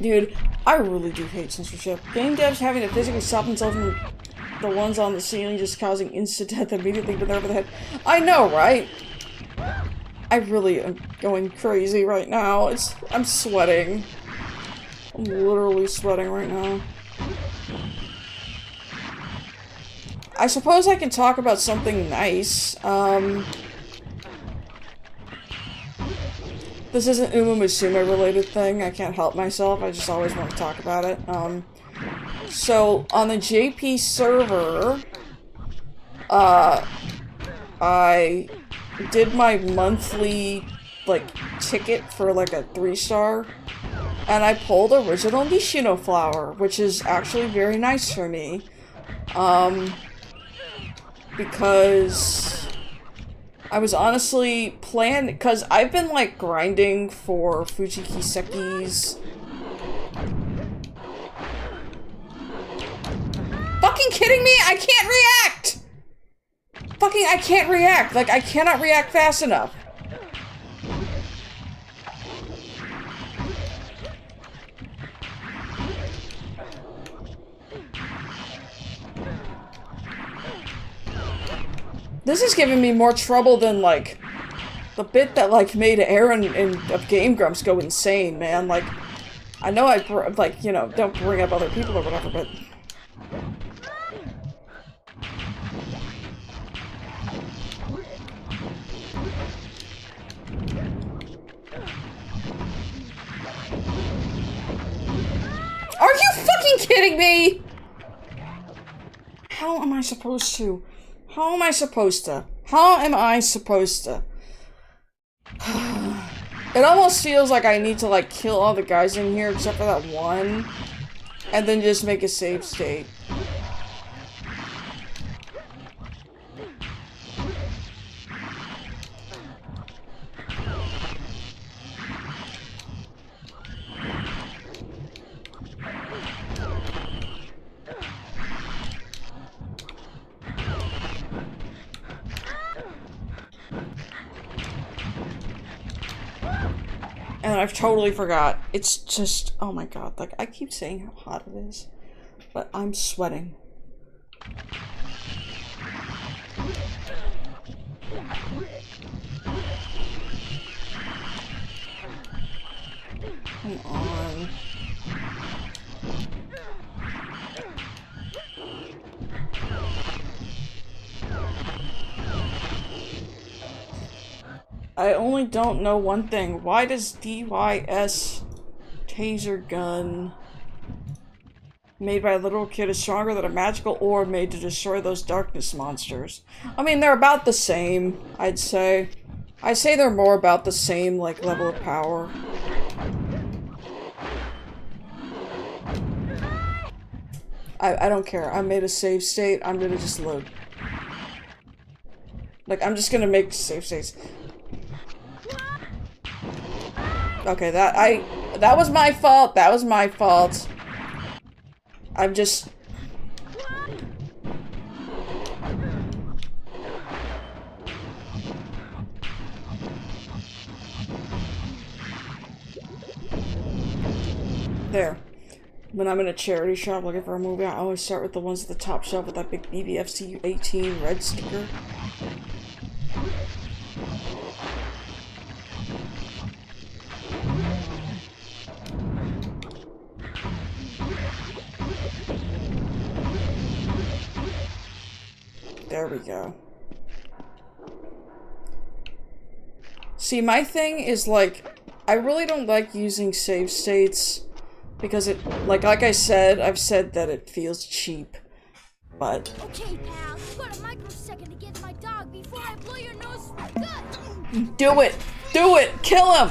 Dude, I really do hate censorship. Game devs having to physically stop themselves from the ones on the ceiling just causing instant death immediately with over the head. I know, right? I really am going crazy right now. I'm sweating. I'm literally sweating right now. I suppose I can talk about something nice. This isn't Uma Musume related thing. I can't help myself. I just always want to talk about it. So on the JP server, I did my monthly ticket for like a 3-star, and I pulled original Nishino flower, which is actually very nice for me. Because I was honestly planning, because I've been like grinding for Fujikiseki's. Fucking kidding me? I can't react! Fucking, I can't react. Like, I cannot react fast enough. This is giving me more trouble than, like, the bit that, like, made Aaron of Game Grumps go insane, man. Like, I know you know, don't bring up other people or whatever, but... Are you fucking kidding me? How am I supposed to? How am I supposed to? How am I supposed to? It almost feels like I need to, like, kill all the guys in here except for that one, and then just make a save state. And I've totally forgot. It's just, oh my god, like, I keep saying how hot it is, but I'm sweating. Come on. I only don't know one thing. Why does DYS taser gun made by a literal kid is stronger than a magical orb made to destroy those darkness monsters? I mean, they're about the same, I'd say. I'd say they're more about the same, like, level of power. I don't care. I made a save state. I'm gonna just load. Like, I'm just gonna make save states. Okay, that was my fault. That was my fault. I'm just... There. When I'm in a charity shop looking for a movie, I always start with the ones at the top shelf with that big BBFC 18 red sticker. There we go. See, my thing is, like, I really don't like using save states because it, like I said, I've said that it feels cheap, but... Okay, pal, you got a microsecond to get my dog before I blow your nose good! Do it! Do it! Kill him!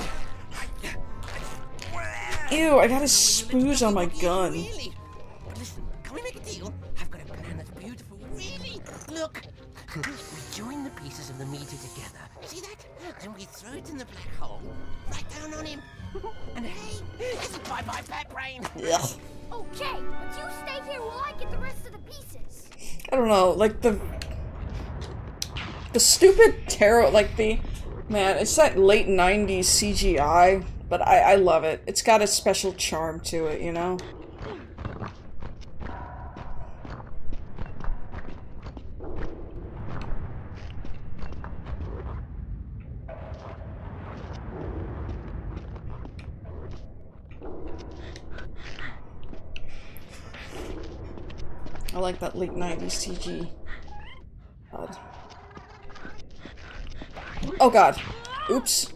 Ew, I got a spooge on my gun. Really? Listen, can we make a deal? I've got a plan that's beautiful. Really? Look. We join the pieces of the meteor together. See that? And we throw it in the black hole. Right down on him. And hey, it's a bye-bye pet brain. Ugh. Okay, but you stay here while I get the rest of the pieces. I don't know, like the stupid tarot, like man, it's that late 90s CGI, but I love it. It's got a special charm to it, you know? I like that late 90s CG. God. Oh god. Oops.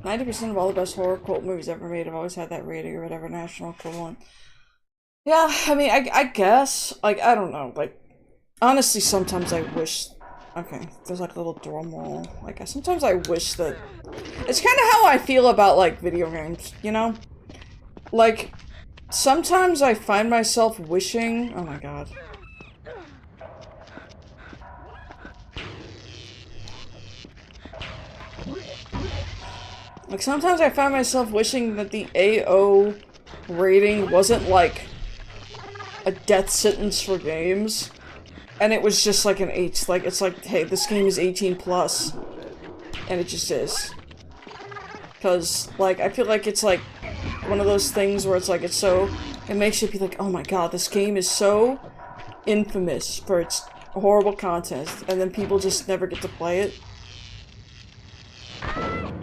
90% of all the best horror cult movies ever made have always had that rating or whatever national equivalent. Yeah, I mean, I guess. Like, I don't know. Like, honestly, sometimes I wish... Okay, there's like a little drum roll. Like, sometimes I wish that... It's kind of how I feel about, like, video games, you know? Like... Sometimes I find myself wishing... Oh my god. Like, sometimes I find myself wishing that the AO rating wasn't like a death sentence for games. And it was just like an 8. Like, it's like, hey, this game is 18 plus. And it just is. Because, like, I feel like it's like one of those things where it's like, it makes you be like, oh my god, this game is so infamous for its horrible content, and then people just never get to play it.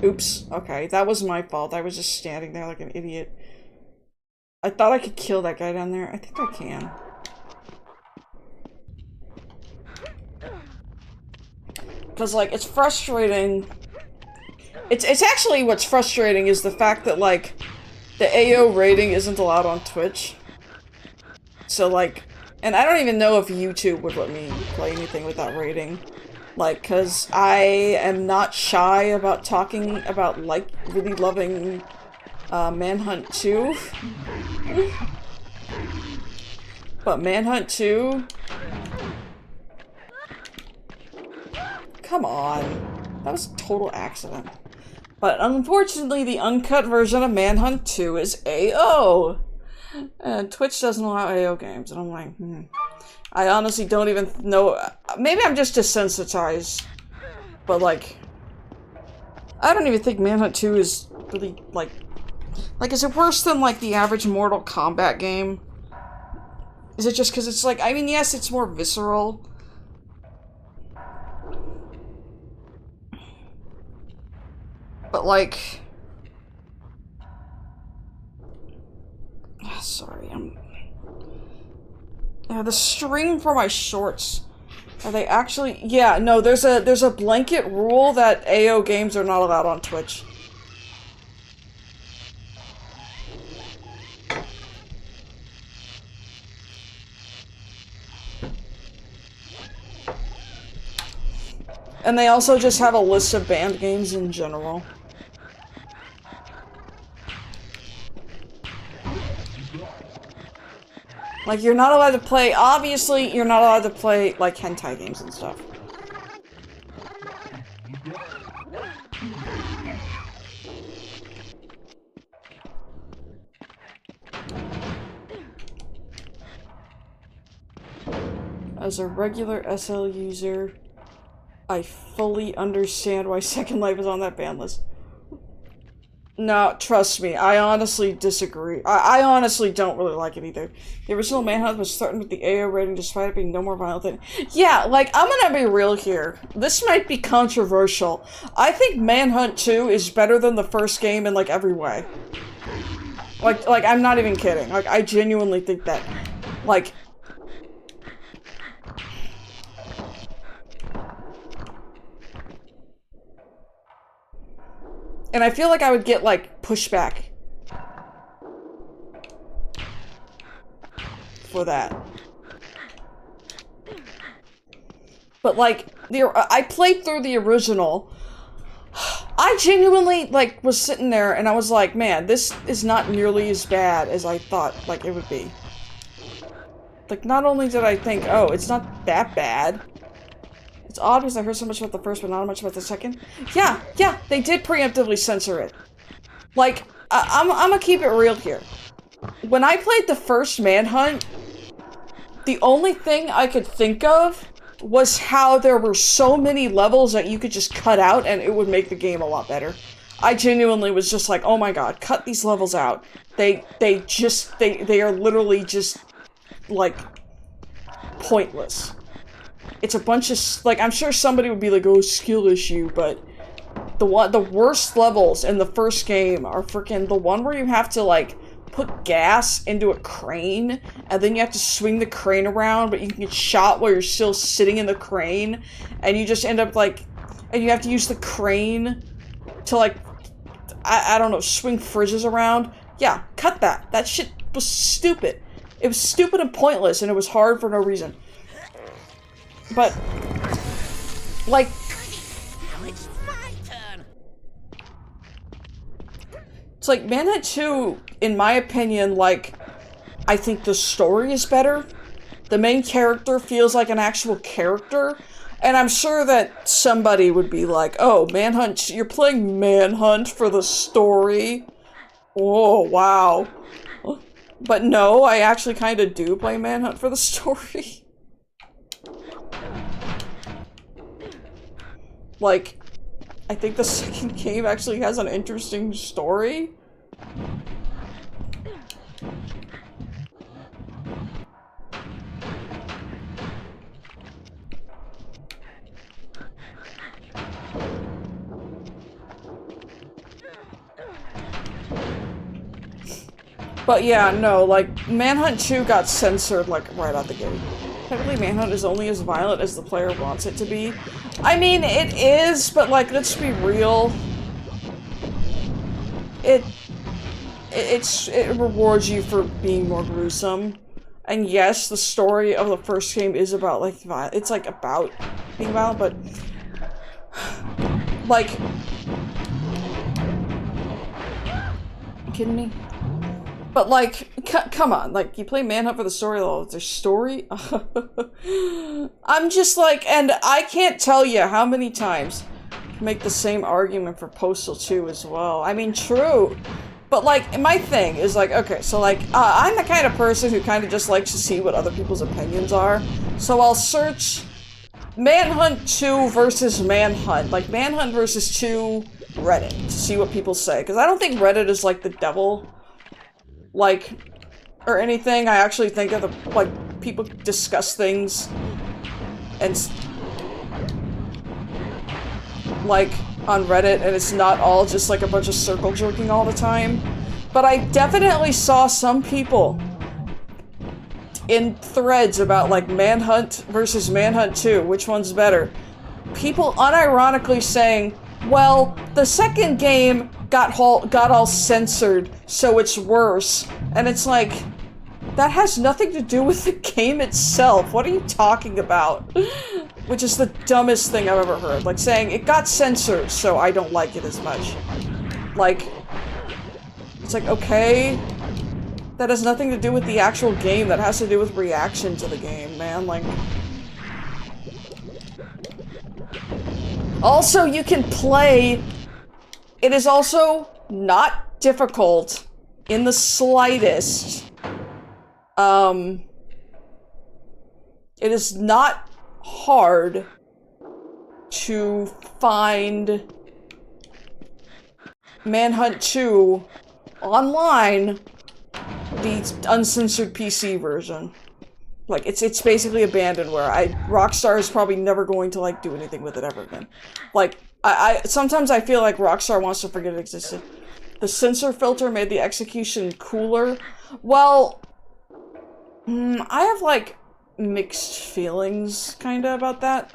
Oops. Okay, that was my fault. I was just standing there like an idiot. I thought I could kill that guy down there. I think I can. Because, like, it's frustrating. It's actually what's frustrating is the fact that, like, the AO rating isn't allowed on Twitch. So, like, and I don't even know if YouTube would let me play anything with that rating. Like, cause I am not shy about talking about, like, really loving, Manhunt 2. But Manhunt 2? Come on. That was a total accident. But unfortunately, the uncut version of Manhunt 2 is AO! And Twitch doesn't allow AO games, and I'm like, I honestly don't even know. Maybe I'm just desensitized. But, like, I don't even think Manhunt 2 is really, like, is it worse than, like, the average Mortal Kombat game? Is it just because it's, like, I mean, yes, it's more visceral. But, like... Sorry, yeah, the string for my shorts. Are they actually... Yeah, no, there's a blanket rule that AO games are not allowed on Twitch. And they also just have a list of banned games in general. Like, you're not allowed to play, obviously, you're not allowed to play, like, hentai games and stuff. As a regular SL user, I fully understand why Second Life is on that ban list. No, trust me, I honestly disagree. I honestly don't really like it either. The original Manhunt was threatened with the AO rating despite it being no more violent than... Yeah, like, I'm gonna be real here. This might be controversial. I think Manhunt 2 is better than the first game in, like, every way. Like, I'm not even kidding. Like, I genuinely think that. Like... And I feel like I would get, like, pushback for that. But, like, I played through the original, I genuinely, like, was sitting there and I was like, man, this is not nearly as bad as I thought, like, it would be. Like, not only did I think, oh, it's not that bad. It's odd because I heard so much about the first, but not much about the second. Yeah, they did preemptively censor it. Like, I'm gonna keep it real here. When I played the first Manhunt, the only thing I could think of was how there were so many levels that you could just cut out and it would make the game a lot better. I genuinely was just like, oh my god, cut these levels out. They are literally just, like, pointless. It's a bunch of, like, I'm sure somebody would be like, oh, skill issue, but the worst levels in the first game are freaking the one where you have to, like, put gas into a crane, and then you have to swing the crane around, but you can get shot while you're still sitting in the crane, and you just end up, like, and you have to use the crane to, like, I don't know, swing fridges around. Yeah, cut that. That shit was stupid. It was stupid and pointless, and it was hard for no reason. But, like... Now it's my turn. It's like, Manhunt 2, in my opinion, like, I think the story is better. The main character feels like an actual character. And I'm sure that somebody would be like, oh, Manhunt, you're playing Manhunt for the story? Oh, wow. But no, I actually kind of do play Manhunt for the story. Like, I think the second game actually has an interesting story. But yeah, no, like, Manhunt 2 got censored, like, right out the gate. Technically, Manhunt is only as violent as the player wants it to be. I mean, it is, but, like, let's be real. It rewards you for being more gruesome. And yes, the story of the first game is about, like, it's, like, about being violent, but... Like... You kidding me? But, like, come on, like, you play Manhunt for the story, though, there's story? I'm just like, and I can't tell you how many times I make the same argument for Postal 2 as well. I mean, true. But, like, my thing is, like, okay, so, like, I'm the kind of person who kind of just likes to see what other people's opinions are. So I'll search Manhunt 2 versus Manhunt, like, Manhunt versus 2 Reddit, to see what people say. Because I don't think Reddit is, like, the devil. Like, or anything. I actually think of the, like, people discuss things and, like, on Reddit, and it's not all just, like, a bunch of circle jerking all the time. But I definitely saw some people in threads about, like, Manhunt versus Manhunt 2, which one's better. People unironically saying, well, the second game got all censored, so it's worse. And it's like, that has nothing to do with the game itself. What are you talking about? Which is the dumbest thing I've ever heard. Like saying, it got censored, so I don't like it as much. Like, it's like, okay, that has nothing to do with the actual game. That has to do with reaction to the game, man. Like, also, you can play. It is also not difficult in the slightest. It is not hard to find Manhunt 2 online, the uncensored PC version. Like, it's basically abandonware. Rockstar is probably never going to, like, do anything with it ever again. Like, sometimes I feel like Rockstar wants to forget it existed. The censor filter made the execution cooler. Well, I have, like, mixed feelings, kinda, about that.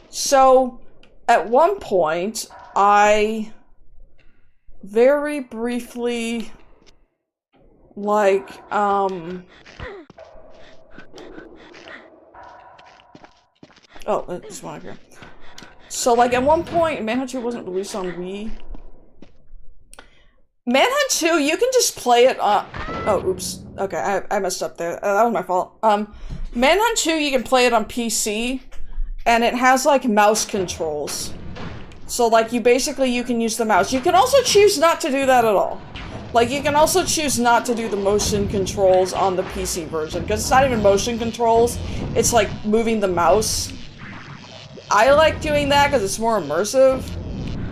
So, at one point, I very briefly, like, oh, this one up here. So, like, at one point, Manhunt 2 wasn't released on Wii. Manhunt 2, you can just play it on... Oh, oops. Okay, I messed up there. That was my fault. Manhunt 2, you can play it on PC, and it has, like, mouse controls. So, like, you can use the mouse. You can also choose not to do that at all. Like, you can also choose not to do the motion controls on the PC version, because it's not even motion controls, it's like moving the mouse. I like doing that because it's more immersive,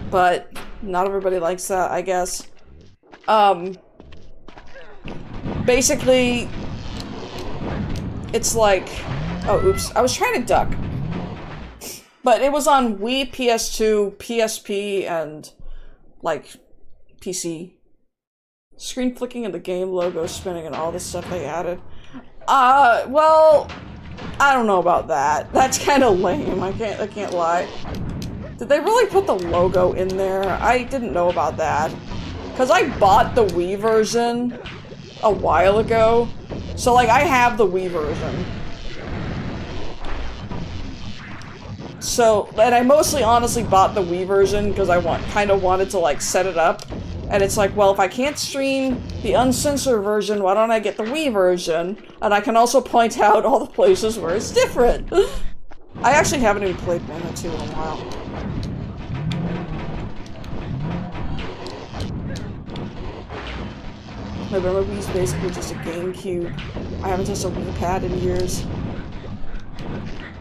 but not everybody likes that, I guess. Basically, it's like... Oh, oops. I was trying to duck. But it was on Wii, PS2, PSP, and, like, PC. Screen flicking and the game logo spinning and all this stuff they added. Well, I don't know about that. That's kind of lame. I can't lie. Did they really put the logo in there? I didn't know about that. Because I bought the Wii version a while ago. So, like, I have the Wii version. So, and I mostly honestly bought the Wii version because I kind of wanted to, like, set it up. And it's like, well, if I can't stream the uncensored version, why don't I get the Wii version? And I can also point out all the places where it's different. I actually haven't even played Mana 2 in a while. My Wii's basically just a GameCube. I haven't touched a Wii pad in years.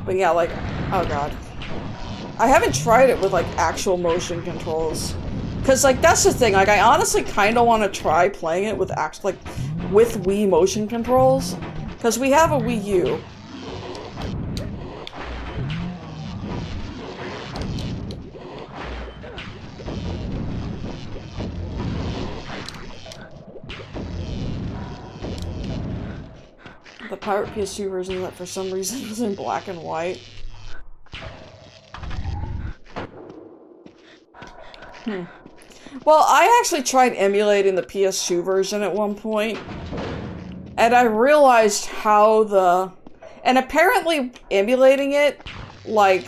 But yeah, like, oh god. I haven't tried it with, like, actual motion controls. Because, like, that's the thing, like, I honestly kind of want to try playing it with with Wii motion controls. Because we have a Wii U. The Pirate PS2 version that for some reason was in black and white. Well, I actually tried emulating the PS2 version at one point, and I realized how and apparently emulating it, like,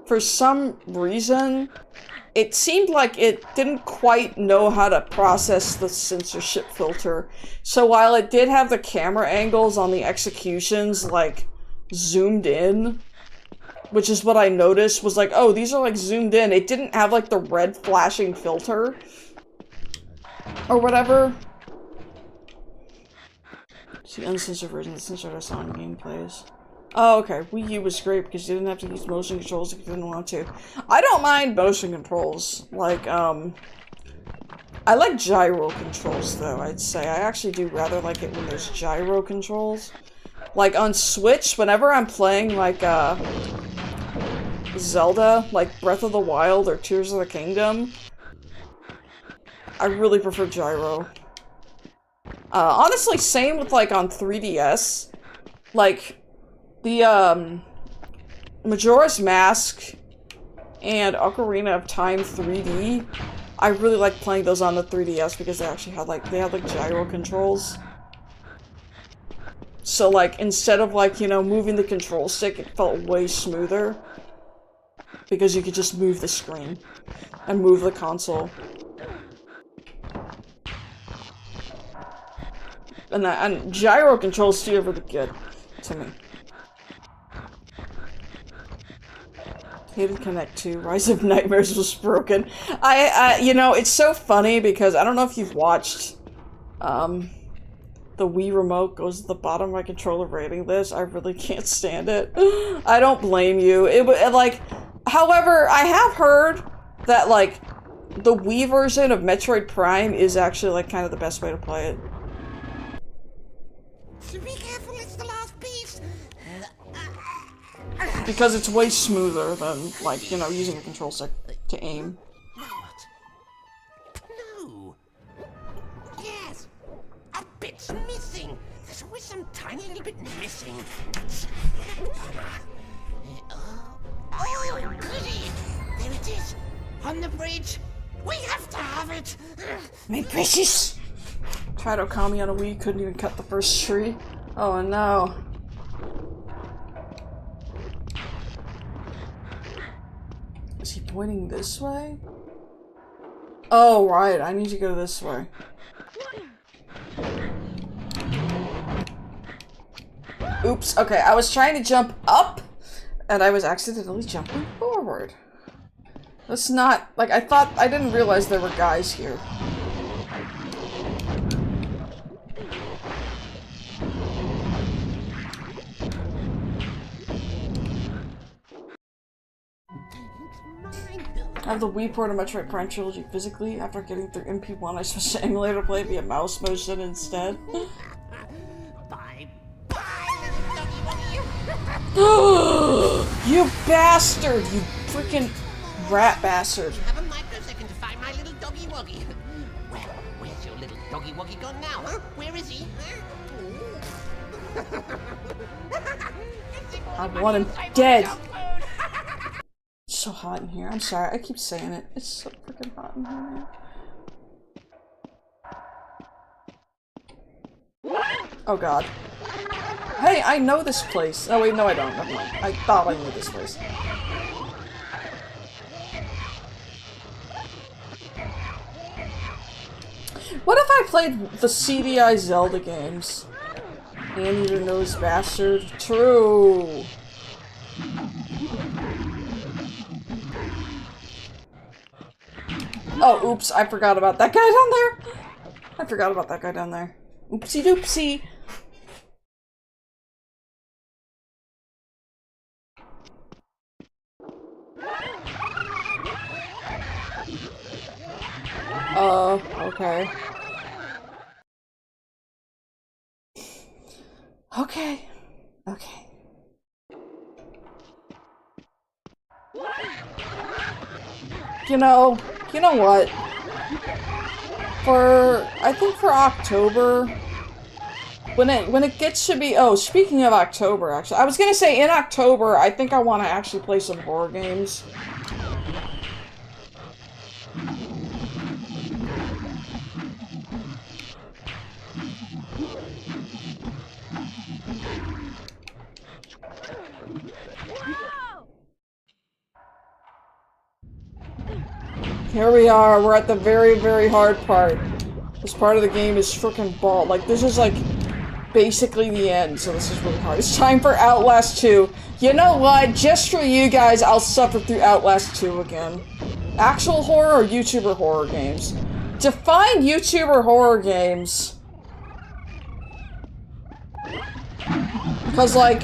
for some reason, it seemed like it didn't quite know how to process the censorship filter. So while it did have the camera angles on the executions, like, zoomed in, which is what I noticed, was like, oh, these are, like, zoomed in. It didn't have, like, the red flashing filter. Or whatever. It's the uncensored version, the censored I saw in gameplays. Oh, okay. Wii U was great because you didn't have to use motion controls if you didn't want to. I don't mind motion controls. Like, I like gyro controls, though, I'd say. I actually do rather like it when there's gyro controls. Like, on Switch, whenever I'm playing, like, Zelda, like Breath of the Wild or Tears of the Kingdom, I really prefer gyro. Honestly, same with, like, on 3DS. Like, the, Majora's Mask and Ocarina of Time 3D, I really like playing those on the 3DS because they actually had, like, gyro controls. So, like, instead of, like, you know, moving the control stick, it felt way smoother. Because you could just move the screen and move the console. And gyro controls feel really good to me. Hated Connect 2. Rise of Nightmares was broken. You know, it's so funny because I don't know if you've watched, the Wii remote goes to the bottom of my controller rating this. I really can't stand it. I don't blame you. However, I have heard that, like, the Wii version of Metroid Prime is actually, like, kind of the best way to play it. Be careful, it's the last piece. Because it's way smoother than, like, you know, using a control stick to aim. What? No. Yes. A bit's missing. There's always some tiny little bit missing. Oh, goody! There it is! On the bridge! We have to have it! My precious! Tried Okami on a Wii, couldn't even cut the first tree. Oh no. Is he pointing this way? Oh, right. I need to go this way. Oops. Okay, I was trying to jump up, and I was accidentally jumping forward. That's not... Like, I didn't realize there were guys here. I have the Wii port of Metroid Prime Trilogy physically. After getting through MP1, I switched to emulator play via mouse motion instead. Bye. Bye, little doggy. You bastard! You freaking rat bastard. Have a microsecond to find my little doggy woggy. Well, where's your little doggy woggy gone now, huh? Where is he? I want him dead. It's so hot in here. I'm sorry, I keep saying it. It's so freaking hot in here, man. Oh god. Hey, I know this place. Oh wait, no I don't. Never mind. I thought I knew this place. What if I played the CDI Zelda games? Anteater nose bastard. True. Oh, oops, I forgot about that guy down there. I forgot about that guy down there. Oopsie doopsie. Okay. Okay. Okay. You know what? I think for October, when it gets to be, oh, speaking of October, actually, I was gonna say in October, I think I want to actually play some horror games. Here we are, we're at the very, very hard part. This part of the game is frickin' ball. Like, this is like basically the end, so this is really hard. It's time for Outlast 2. You know what? Just for you guys, I'll suffer through Outlast 2 again. Actual horror or YouTuber horror games? Define YouTuber horror games. Because, like,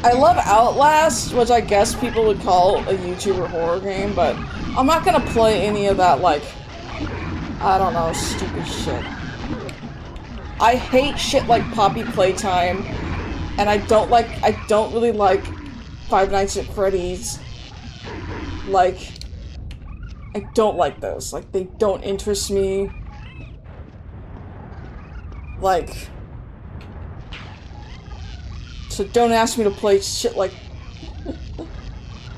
I love Outlast, which I guess people would call a YouTuber horror game, but I'm not gonna play any of that, like, I don't know, stupid shit. I hate shit like Poppy Playtime, and I don't really like Five Nights at Freddy's. Like, I don't like those. Like, they don't interest me. Like, so don't ask me to play shit like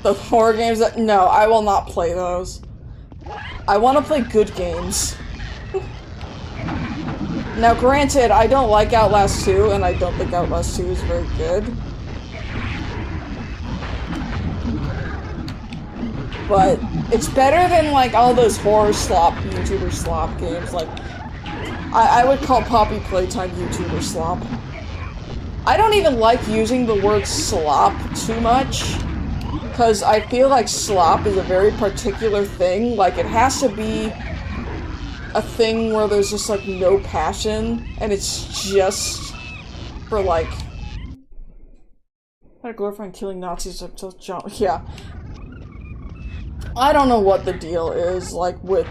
the horror games that- no, I will not play those. I want to play good games. Now granted, I don't like Outlast 2, and I don't think Outlast 2 is very good. But it's better than like all those horror slop, YouTuber slop games. Like, I would call Poppy Playtime YouTuber slop. I don't even like using the word slop too much, because I feel like slop is a very particular thing. Like, it has to be a thing where there's just, like, no passion, and it's just for, like... I glorifying killing Nazis until John... Yeah. I don't know what the deal is, like, with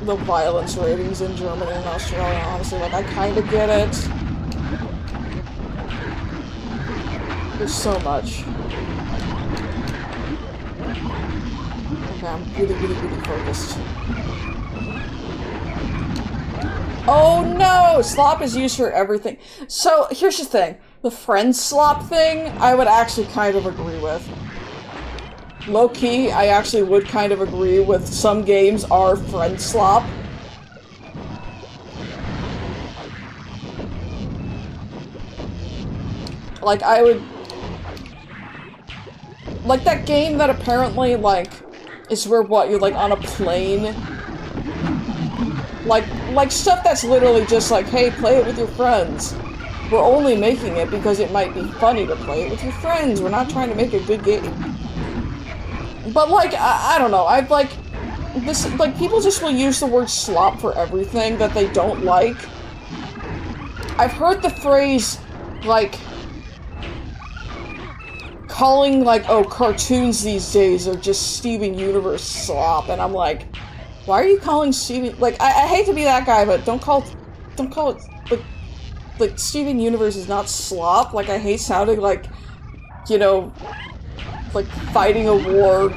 the violence ratings in Germany and Australia, honestly. Like, I kinda get it. There's so much. Okay, I'm really, really, really focused. Oh no! Slop is used for everything. So, here's the thing. The friend slop thing, I would actually kind of agree with. Low-key, I actually would kind of agree with some games are friend slop. Like, I would... Like that game that apparently, like, is where, what, you're, like, on a plane? Like stuff that's literally just like, hey, play it with your friends. We're only making it because it might be funny to play it with your friends. We're not trying to make a good game. But, like, I don't know. I've, like, this, like, people just will use the word slop for everything that they don't like. I've heard the phrase, like, calling, like, oh, cartoons these days are just Steven Universe slop, and I'm like, why are you calling Steven, like, I hate to be that guy, but don't call it, like, Steven Universe is not slop. Like, I hate sounding like, you know, like, fighting a war.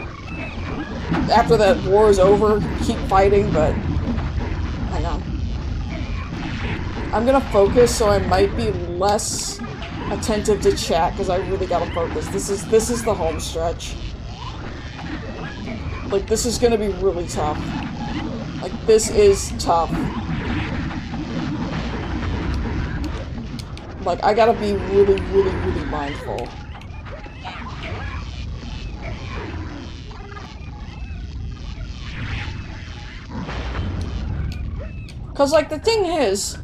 After that war is over, keep fighting, but I know. I'm gonna focus, so I might be less attentive to chat, because I really gotta focus. This is the home stretch. Like, this is gonna be really tough. Like, this is tough. Like, I gotta be really, really, really mindful. Cause, like, the thing is,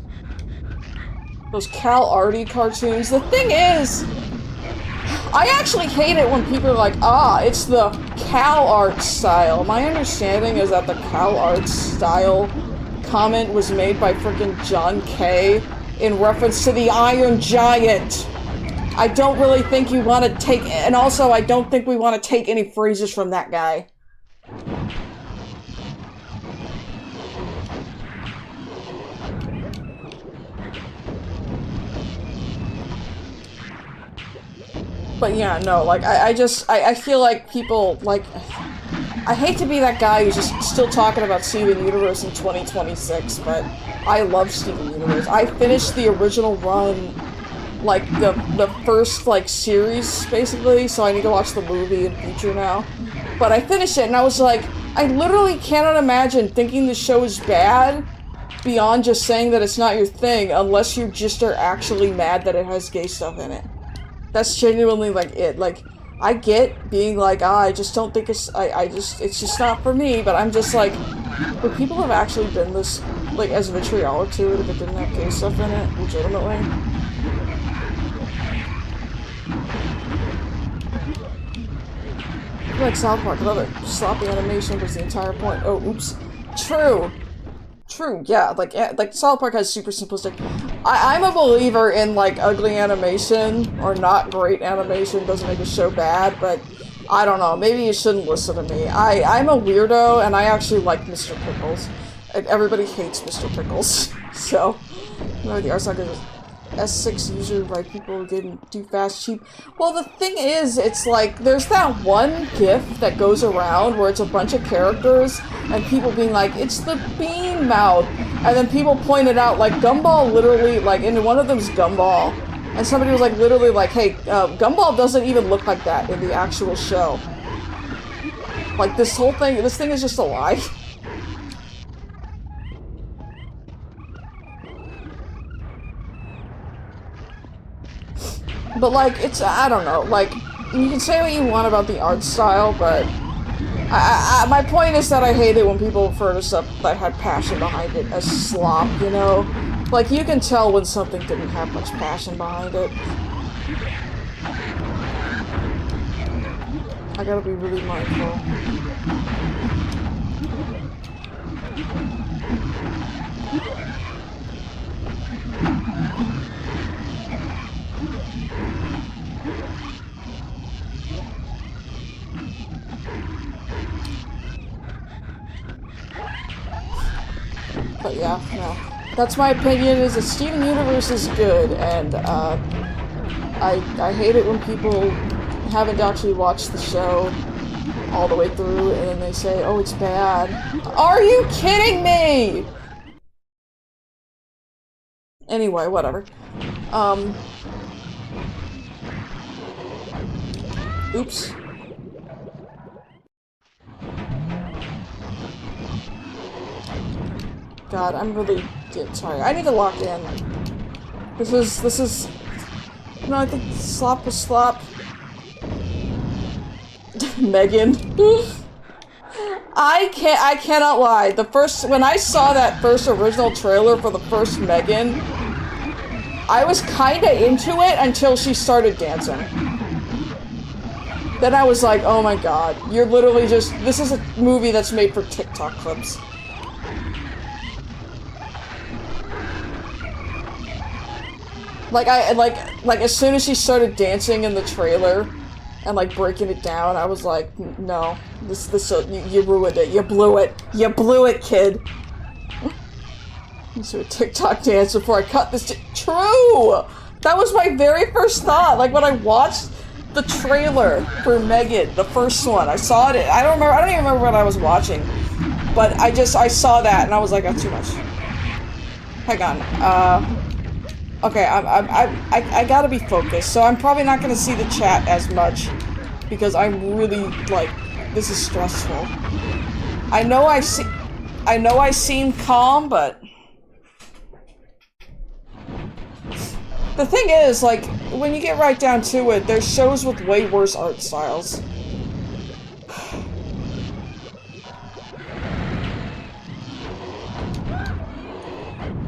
those Cal Arty cartoons, the thing is, I actually hate it when people are like, ah, it's the Cal Art style. My understanding is that the Cal Art style comment was made by frickin' John Kay in reference to the Iron Giant. I don't really think you want to take, and also I don't think we want to take any phrases from that guy. But yeah, no, like, I feel like people, like, I hate to be that guy who's just still talking about Steven Universe in 2026, but I love Steven Universe. I finished the original run, like, the first, like, series, basically, so I need to watch the movie in future now. But I finished it, and I was like, I literally cannot imagine thinking the show is bad beyond just saying that it's not your thing, unless you just are actually mad that it has gay stuff in it. That's genuinely, like, it. Like, I get being like, ah, I just don't think it's, it's just not for me, but I'm just like, would people have actually been this, like, as vitriolic to it if it didn't have gay stuff in it, legitimately? Like South Park, another sloppy animation was the entire point. Oh, oops. True. True, yeah, like South Park has super simplistic. I'm a believer in, like, ugly animation, or not great animation doesn't make a show bad, but I don't know, maybe you shouldn't listen to me. I'm a weirdo, and I actually like Mr. Pickles. And everybody hates Mr. Pickles, so, you know, the art side is S6 usually by people who didn't do fast cheap. Well, the thing is, it's like, there's that one gif that goes around where it's a bunch of characters and people being like, it's the bean mouth, and then people pointed out, like, Gumball literally, like, in one of them's Gumball, and somebody was like, literally like, hey, Gumball doesn't even look like that in the actual show. Like, this thing is just a lie. But, like, it's, I don't know, like, you can say what you want about the art style, but my point is that I hate it when people refer to stuff that had passion behind it as slop, you know? Like, you can tell when something didn't have much passion behind it. I gotta be really mindful. But yeah, no. That's my opinion, is that Steven Universe is good, and I hate it when people haven't actually watched the show all the way through, and then they say, oh, it's bad. Are you kidding me?! Anyway, whatever. Oops. God, I'm really sorry. I need to lock in. This is... No, I think slop was slop. Megan. I cannot lie. When I saw that first original trailer for the first Megan, I was kinda into it until she started dancing. Then I was like, oh my god, you're literally just, this is a movie that's made for TikTok clips. Like as soon as she started dancing in the trailer and like breaking it down, I was like, no, you ruined it. You blew it, kid. Let's do a TikTok dance before I cut this. True! That was my very first thought. Like when I watched the trailer for Megan, the first one, I saw it. I don't even remember what I was watching, but I saw that and I was like, that's too much. Hang on. Okay, I gotta be focused, so I'm probably not gonna see the chat as much because I'm really like, this is stressful. I know I seem calm, but the thing is, like, when you get right down to it, there's shows with way worse art styles.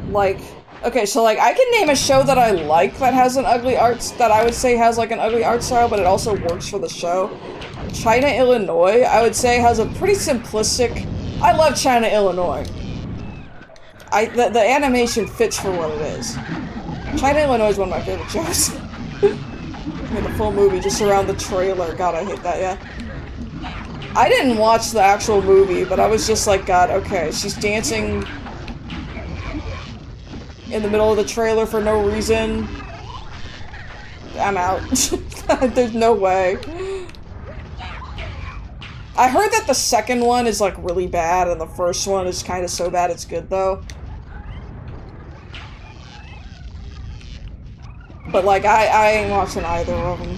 Like, okay, so like, I can name a show that I like that has an ugly that I would say has like an ugly art style, but it also works for the show. China, Illinois, I would say has a pretty simplistic. I love China, Illinois. The animation fits for what it is. China, Illinois is one of my favorite shows. I mean, the full movie just around the trailer. God, I hate that, yeah. I didn't watch the actual movie, but I was just like, God, okay, she's dancing in the middle of the trailer for no reason. I'm out. There's no way. I heard that the second one is like really bad and the first one is kind of so bad it's good though. But like I ain't watching either of them.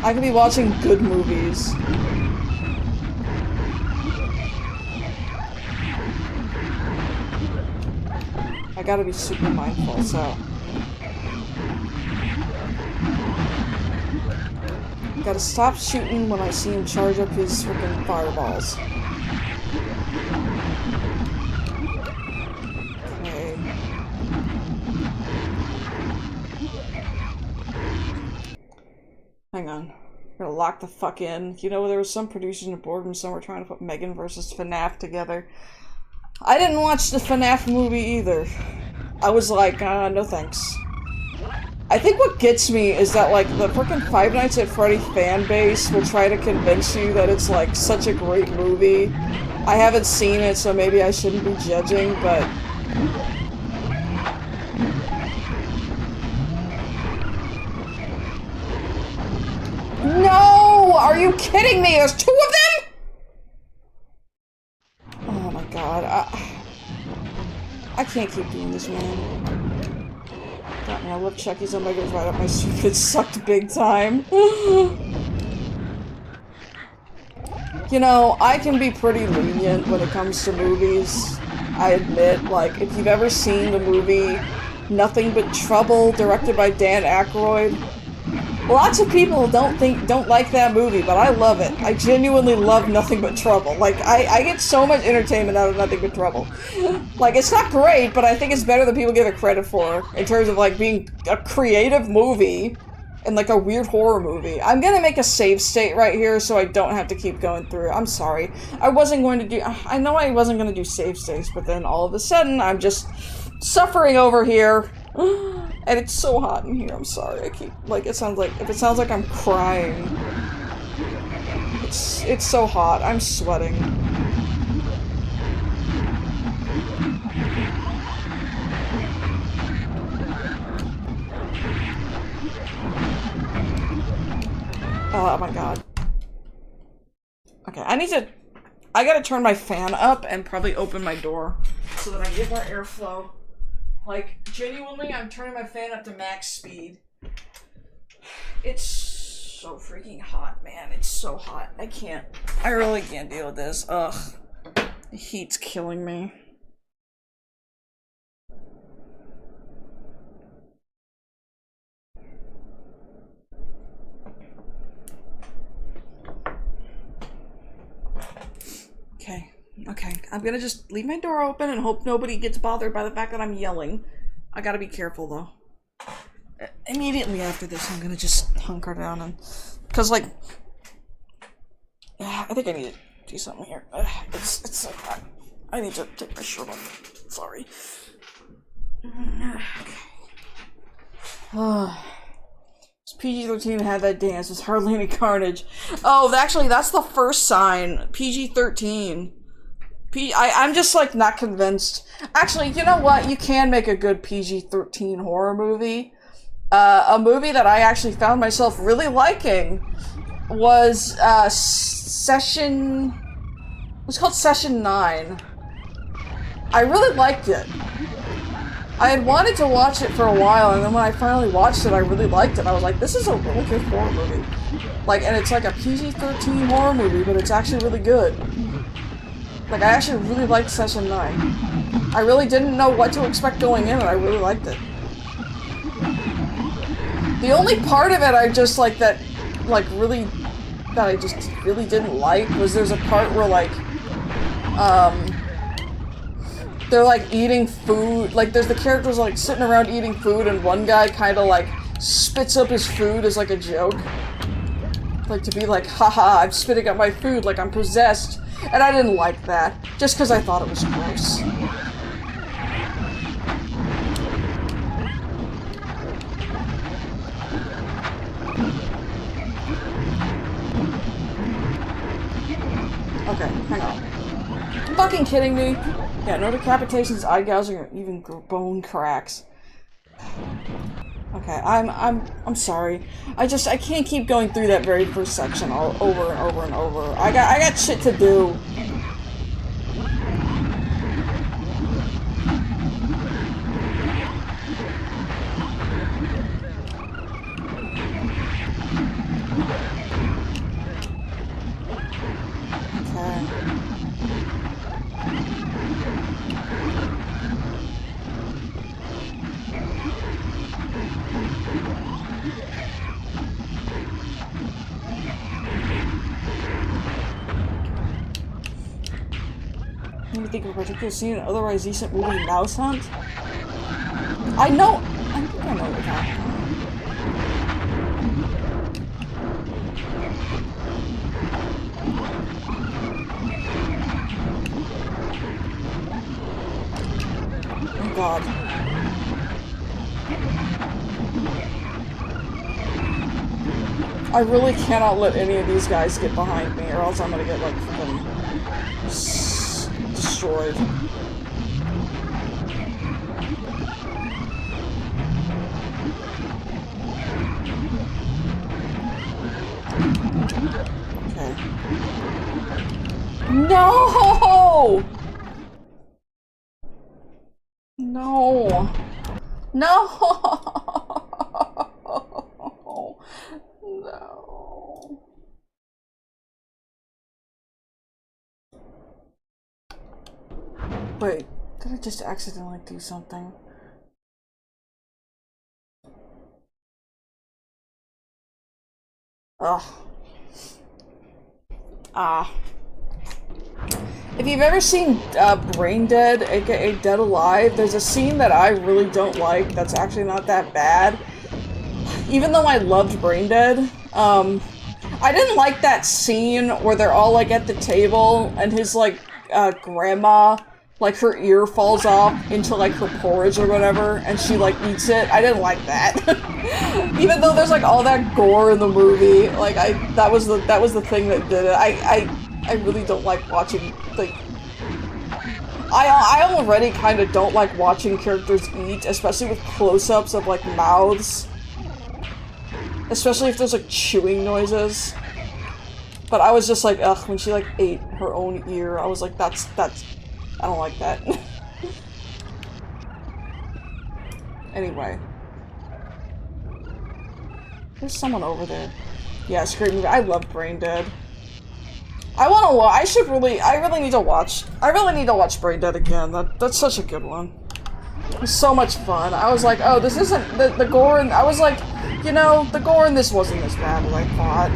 I could be watching good movies. I gotta be super mindful, so. Gotta stop shooting when I see him charge up his freaking fireballs. Okay. Hang on. Gotta lock the fuck in. You know, there was some producers in the boardroom somewhere trying to put Megan versus FNAF together. I didn't watch the FNAF movie either. I was like, no thanks. I think what gets me is that, like, the frickin' Five Nights at Freddy fan base will try to convince you that it's, like, such a great movie. I haven't seen it, so maybe I shouldn't be judging, but... No! Are you kidding me? There's two of them?! Oh my god, I can't keep doing this, man. Got me, I love Chucky's Omega's right up my street. It sucked big time. You know, I can be pretty lenient when it comes to movies. I admit, like, if you've ever seen the movie Nothing But Trouble, directed by Dan Aykroyd, lots of people don't like that movie, but I love it. I genuinely love Nothing But Trouble. Like, I get so much entertainment out of Nothing But Trouble. Like, it's not great, but I think it's better than people give it credit for, in terms of, like, being a creative movie and, like, a weird horror movie. I'm gonna make a save state right here so I don't have to keep going through. I'm sorry. I know I wasn't gonna do save states, but then all of a sudden, I'm just suffering over here. And it's so hot in here, I'm sorry. I keep, like, if it sounds like I'm crying. It's so hot, I'm sweating. Oh my god. Okay, I gotta turn my fan up and probably open my door so that I get more airflow. Like, genuinely, I'm turning my fan up to max speed. It's so freaking hot, man. It's so hot. I really can't deal with this. Ugh. The heat's killing me. Okay, I'm gonna just leave my door open and hope nobody gets bothered by the fact that I'm yelling. I gotta be careful though. Immediately after this, I'm gonna just hunker down and... Cause like... I think I need to do something here. It's like... I need to take my shirt off. Sorry. Okay. PG-13 had that dance. There's hardly any carnage. Oh, actually, that's the first sign. PG-13. I'm just, like, not convinced. Actually, you know what? You can make a good PG-13 horror movie. A movie that I actually found myself really liking was, Session... It was called Session 9. I really liked it. I had wanted to watch it for a while, and then when I finally watched it, I really liked it. I was like, this is a really good horror movie. Like, and it's like a PG-13 horror movie, but it's actually really good. Like, I actually really liked Session 9. I really didn't know what to expect going in, and I really liked it. The only part of it I just, like, that I just really didn't like was there's a part where, like, they're, like, eating food. Like, there's the characters, like, sitting around eating food, and one guy kind of, like, spits up his food as, like, a joke. Like, to be like, haha, I'm spitting up my food like I'm possessed. And I didn't like that, just because I thought it was gross. Okay, hang on. You fucking kidding me? Yeah, no decapitations, eye gouging, or even bone cracks. Okay, I'm sorry. I can't keep going through that very first section all over and over and over. I got shit to do. Let me think of a particular scene, an otherwise decent movie, Mouse Hunt? I think I know what you're talking about. Oh god. I really cannot let any of these guys get behind me, or else I'm gonna get, like, fucking destroyed. Okay. No! No! No! No. Wait, did I just accidentally do something? Ugh. Ah. If you've ever seen Brain Dead, aka Dead Alive, there's a scene that I really don't like that's actually not that bad. Even though I loved Brain Dead, I didn't like that scene where they're all, like, at the table, and his, like, grandma, like, her ear falls off into, like, her porridge or whatever, and she, like, eats it. I didn't like that. Even though there's, like, all that gore in the movie, like, that was the thing that did it. I really don't like watching, like... I already kind of don't like watching characters eat, especially with close-ups of, like, mouths. Especially if there's, like, chewing noises. But I was just like, ugh, when she, like, ate her own ear, I was like, that's... I don't like that. Anyway. There's someone over there. Yeah, it's a great movie. I love Brain Dead. I really need to watch Brain Dead again. That's such a good one. It was so much fun. I was like, oh, this isn't, the gore in, I was like, you know, the gore in this wasn't as bad as I thought.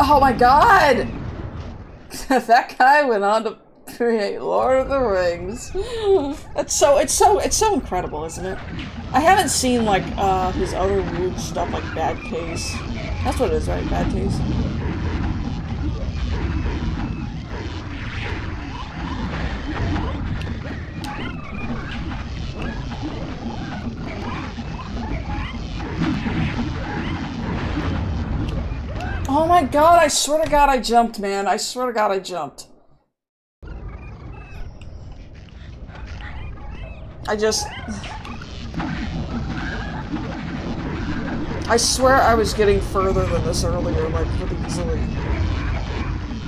Oh my god! That guy went on to create Lord of the Rings. It's so incredible, isn't it? I haven't seen like his other weird stuff like Bad Taste. That's what it is, right? Bad Taste. Oh my god, I swear to god I jumped, man. I swear to god I jumped. I swear I was getting further than this earlier, like, pretty easily.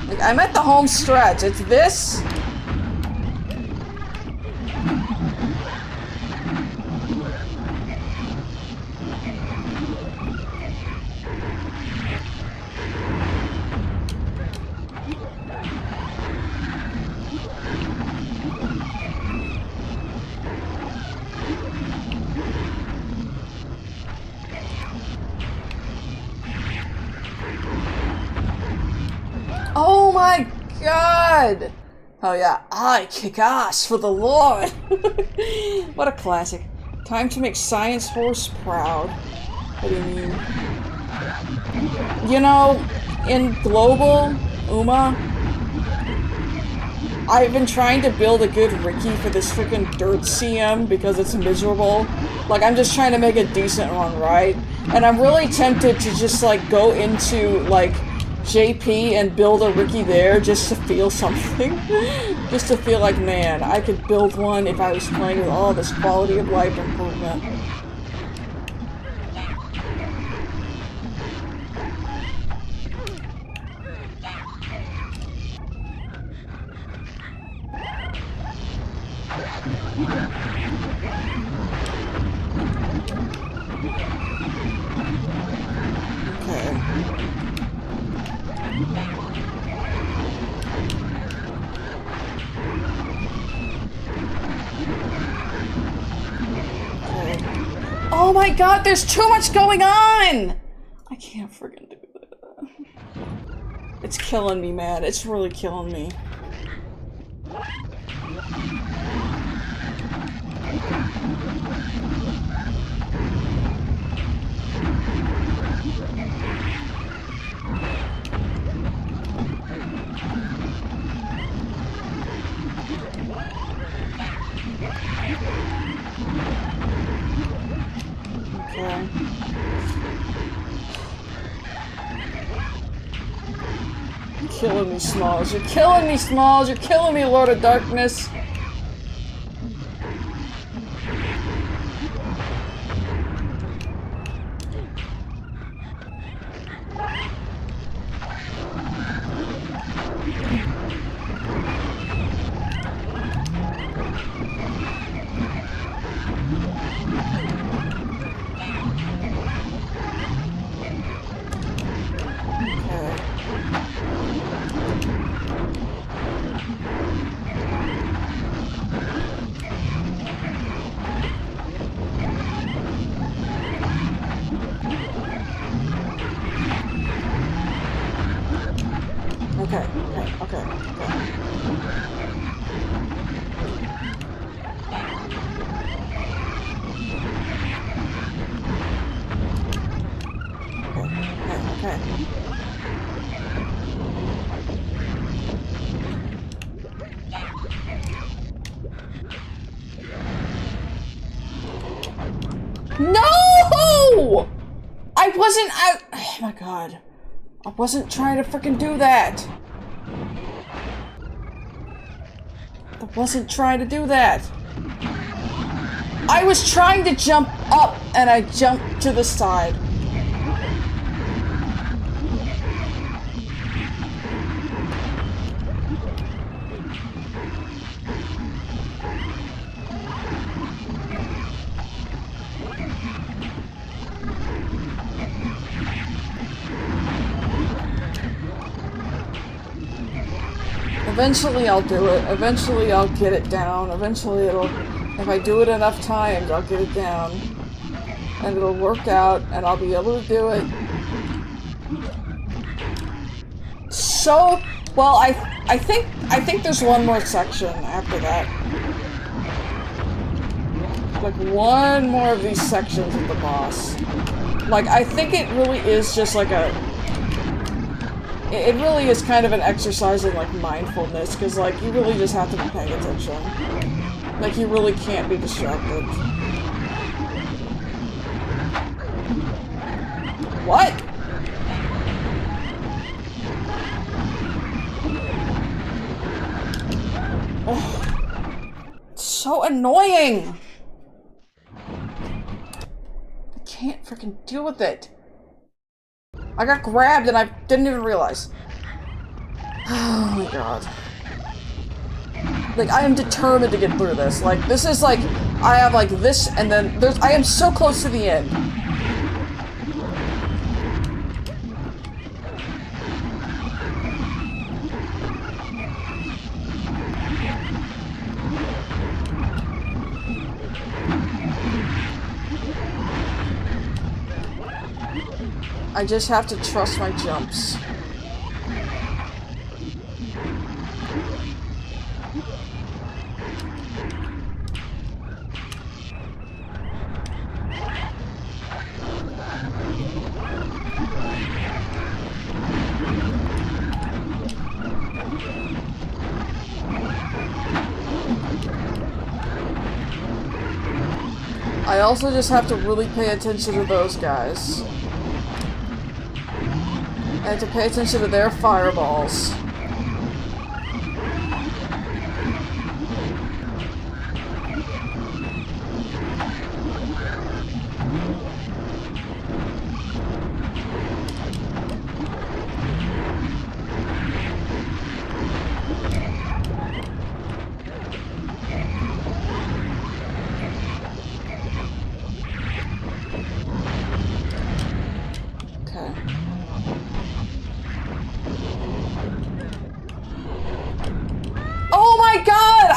Like, I'm at the home stretch. It's this. Oh my god! Oh yeah, I kick ass for the Lord! What a classic. Time to make Science Horse proud. What do you mean? You know, in Global, Uma, I've been trying to build a good Ricky for this freaking dirt CM because it's miserable. Like, I'm just trying to make a decent one, right? And I'm really tempted to just, like, go into, like, JP and build a Ricky there just to feel something. Just to feel like, man, I could build one if I was playing with all this quality of life improvement. Oh my god, there's too much going on! I can't friggin' do that. It's killing me, man. It's really killing me. Okay. You're killing me, Smalls. You're killing me, Smalls. You're killing me, Lord of Darkness. No! Oh my god. I wasn't trying to freaking do that. I wasn't trying to do that. I was trying to jump up and I jumped to the side. Eventually I'll do it. Eventually I'll get it down. Eventually it'll... If I do it enough times, I'll get it down. And it'll work out, and I'll be able to do it. so... Well, I think there's one more section after that. Like, one more of these sections of the boss. Like, I think it really is just like a... It really is kind of an exercise in, like, mindfulness, because, like, you really just have to be paying attention. Like, you really can't be distracted. What? Oh, so annoying! I can't freaking deal with it. I got grabbed and I didn't even realize. Oh my god. Like, I am determined to get through this. Like, this is like, I have like this and then there's, I am so close to the end. I just have to trust my jumps. I also just have to really pay attention to those guys. I have to pay attention to their fireballs.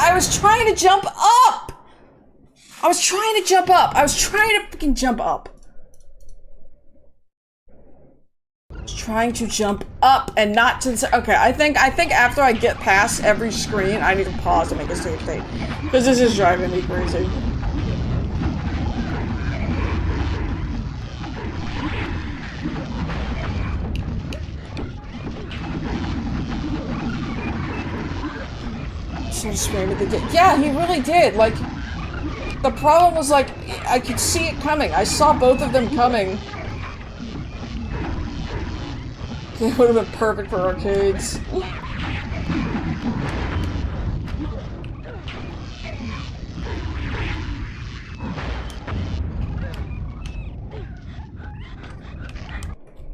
I was trying to jump up! I was trying to jump up! I was trying to freaking jump up! I was trying to jump up and not to the... Okay, I think after I get past every screen, I need to pause to make a save state. Because this is driving me crazy. Yeah, he really did. Like, the problem was, like, I could see it coming. I saw both of them coming. It would have been perfect for arcades.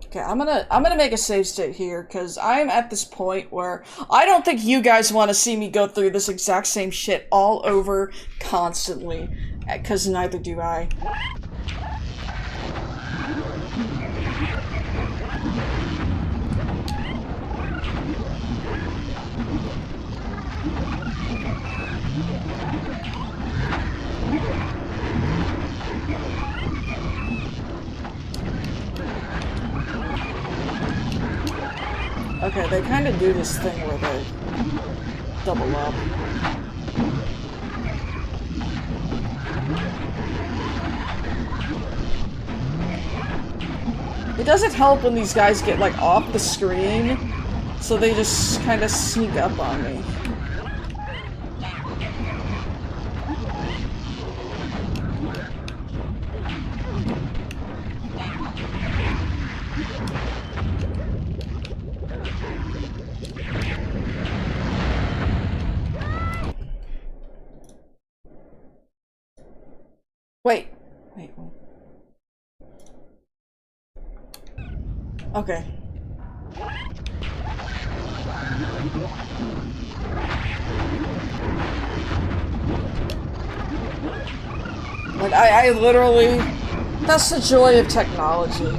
Okay, I'm gonna make a save state here, because I'm at this point where I don't think you guys want to see me go through this exact same shit all over constantly, because neither do I. Okay, they kind of do this thing where they double up. It doesn't help when these guys get, like, off the screen, so they just kind of sneak up on me. Wait. Okay. Like, I literally... That's the joy of technology.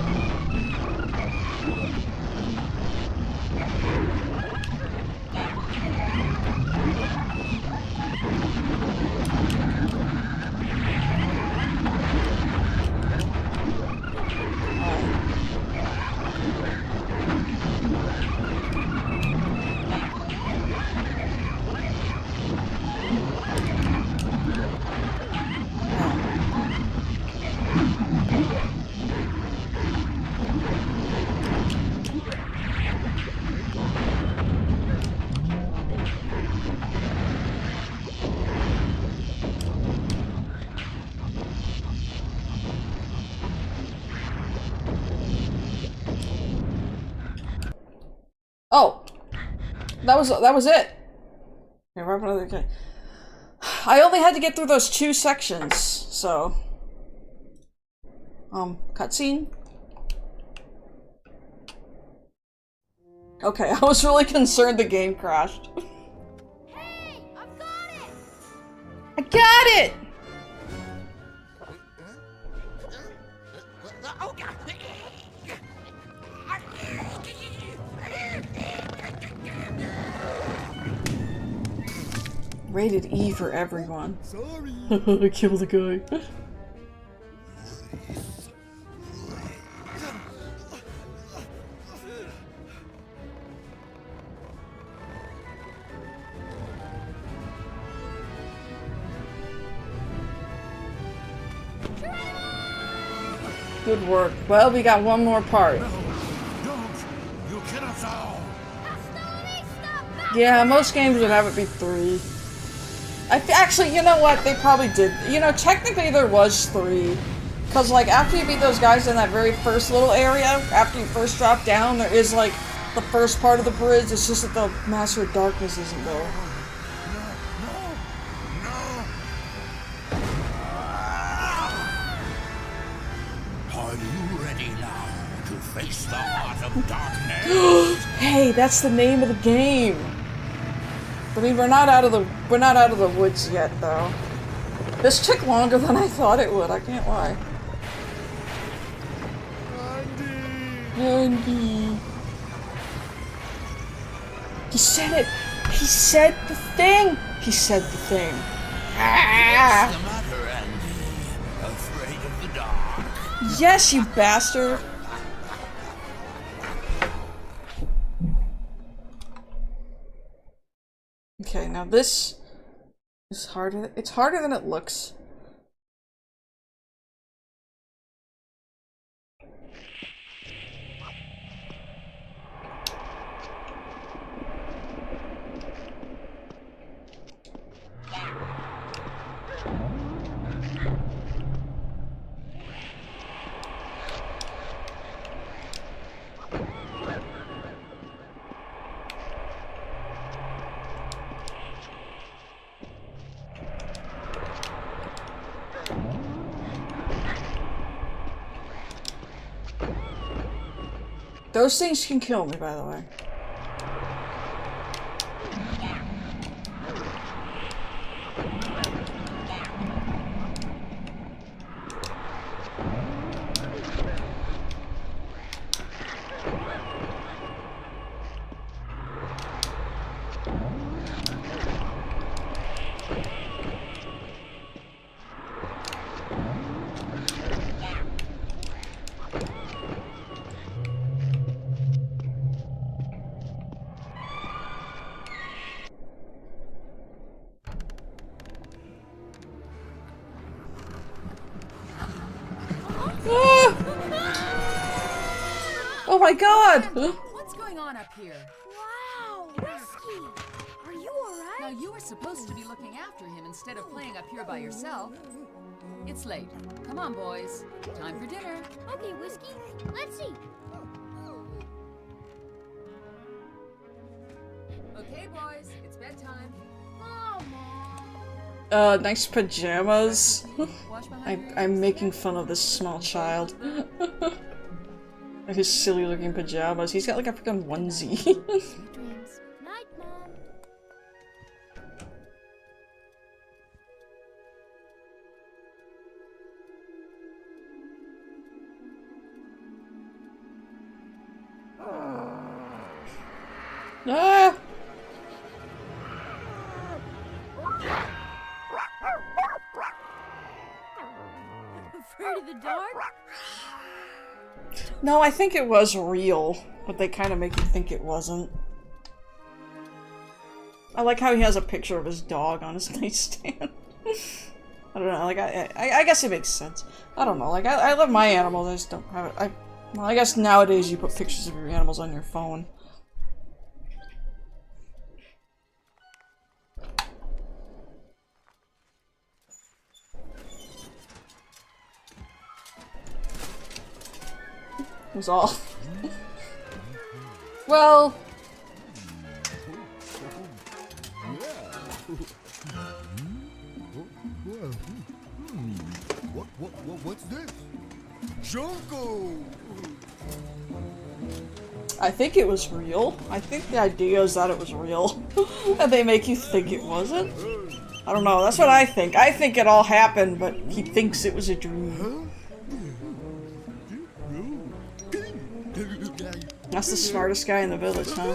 Oh, that was it. Here, wrap another. Okay. I only had to get through those 2 sections, so. Cutscene. Okay, I was really concerned the game crashed. Hey, I've got it! I got it! Oh, God. Rated E for everyone. Sorry. I killed a guy. Good work. Well, we got one more part. No, don't. You kill us all. Yeah, most games would have it be 3. Actually, you know what? They probably did. You know, technically there was 3. Because, like, after you beat those guys in that very first little area, after you first drop down, there is, like, the first part of the bridge. It's just that the Master of Darkness isn't there. Are you ready now to face the heart of darkness? Hey, that's the name of the game. I mean, we're not out of the woods yet, though. This took longer than I thought it would. I can't lie. Andy. He said it. He said the thing. He said the thing. What's the matter, Andy? Afraid of the dark? Yes, you bastard. Okay, now this is harder. It's harder than it looks. Those things can kill me, by the way. Oh my god! What's going on up here? Wow, Whiskey! Are you alright? Now you were supposed to be looking after him instead of playing up here by yourself. It's late. Come on, boys. Time for dinner. Okay, Whiskey, let's see. Okay, boys. It's bedtime. Oh, Mom. Nice pajamas. Wash behind your I'm ears. making fun of this small child. His silly looking pajamas. He's got like a freaking onesie. Sweet dreams. Night, Mom. Ah! Afraid of the dark? No, I think it was real, but they kind of make you think it wasn't. I like how he has a picture of his dog on his nightstand. I don't know, like, I guess it makes sense. I don't know, like, I love my animals, I just don't have it. Well, I guess nowadays you put pictures of your animals on your phone. Was all. Well, What's this? Junko! I think it was real. I think the idea is that it was real. And they make you think it wasn't. I don't know, that's what I think. I think it all happened, but he thinks it was a dream. That's the smartest guy in the village, huh?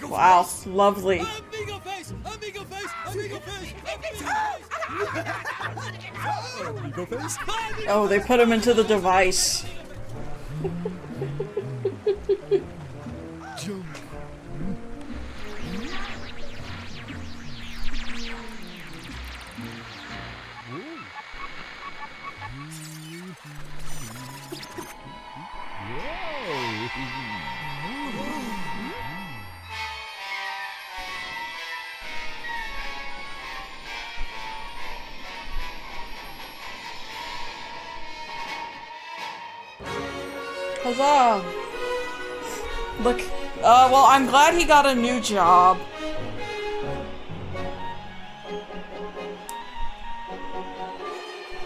Wow, lovely. Amigo face! Amigo face! Amigo face! Amigo face! Oh, they put him into the device. Huzzah! Look, well, I'm glad he got a new job.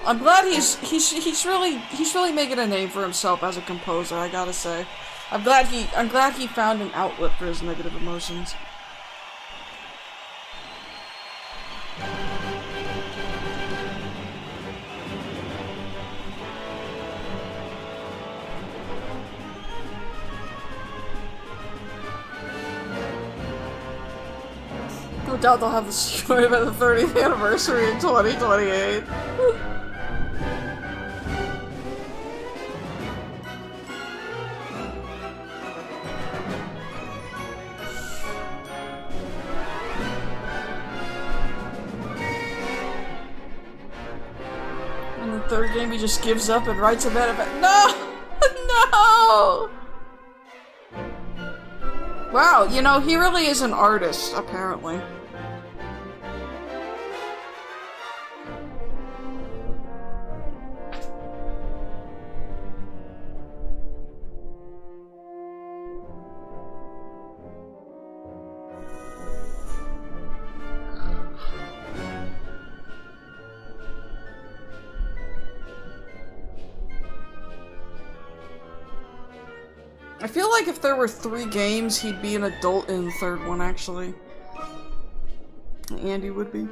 I'm glad he's really making a name for himself as a composer, I gotta say. I'm glad he found an outlet for his negative emotions. No doubt they'll have the story about the 30th anniversary in 2028. And the third game he just gives up and writes a bed about— No! No! Wow, you know, he really is an artist, apparently. I feel like if there were 3 games, he'd be an adult in the third one, actually. Andy would be.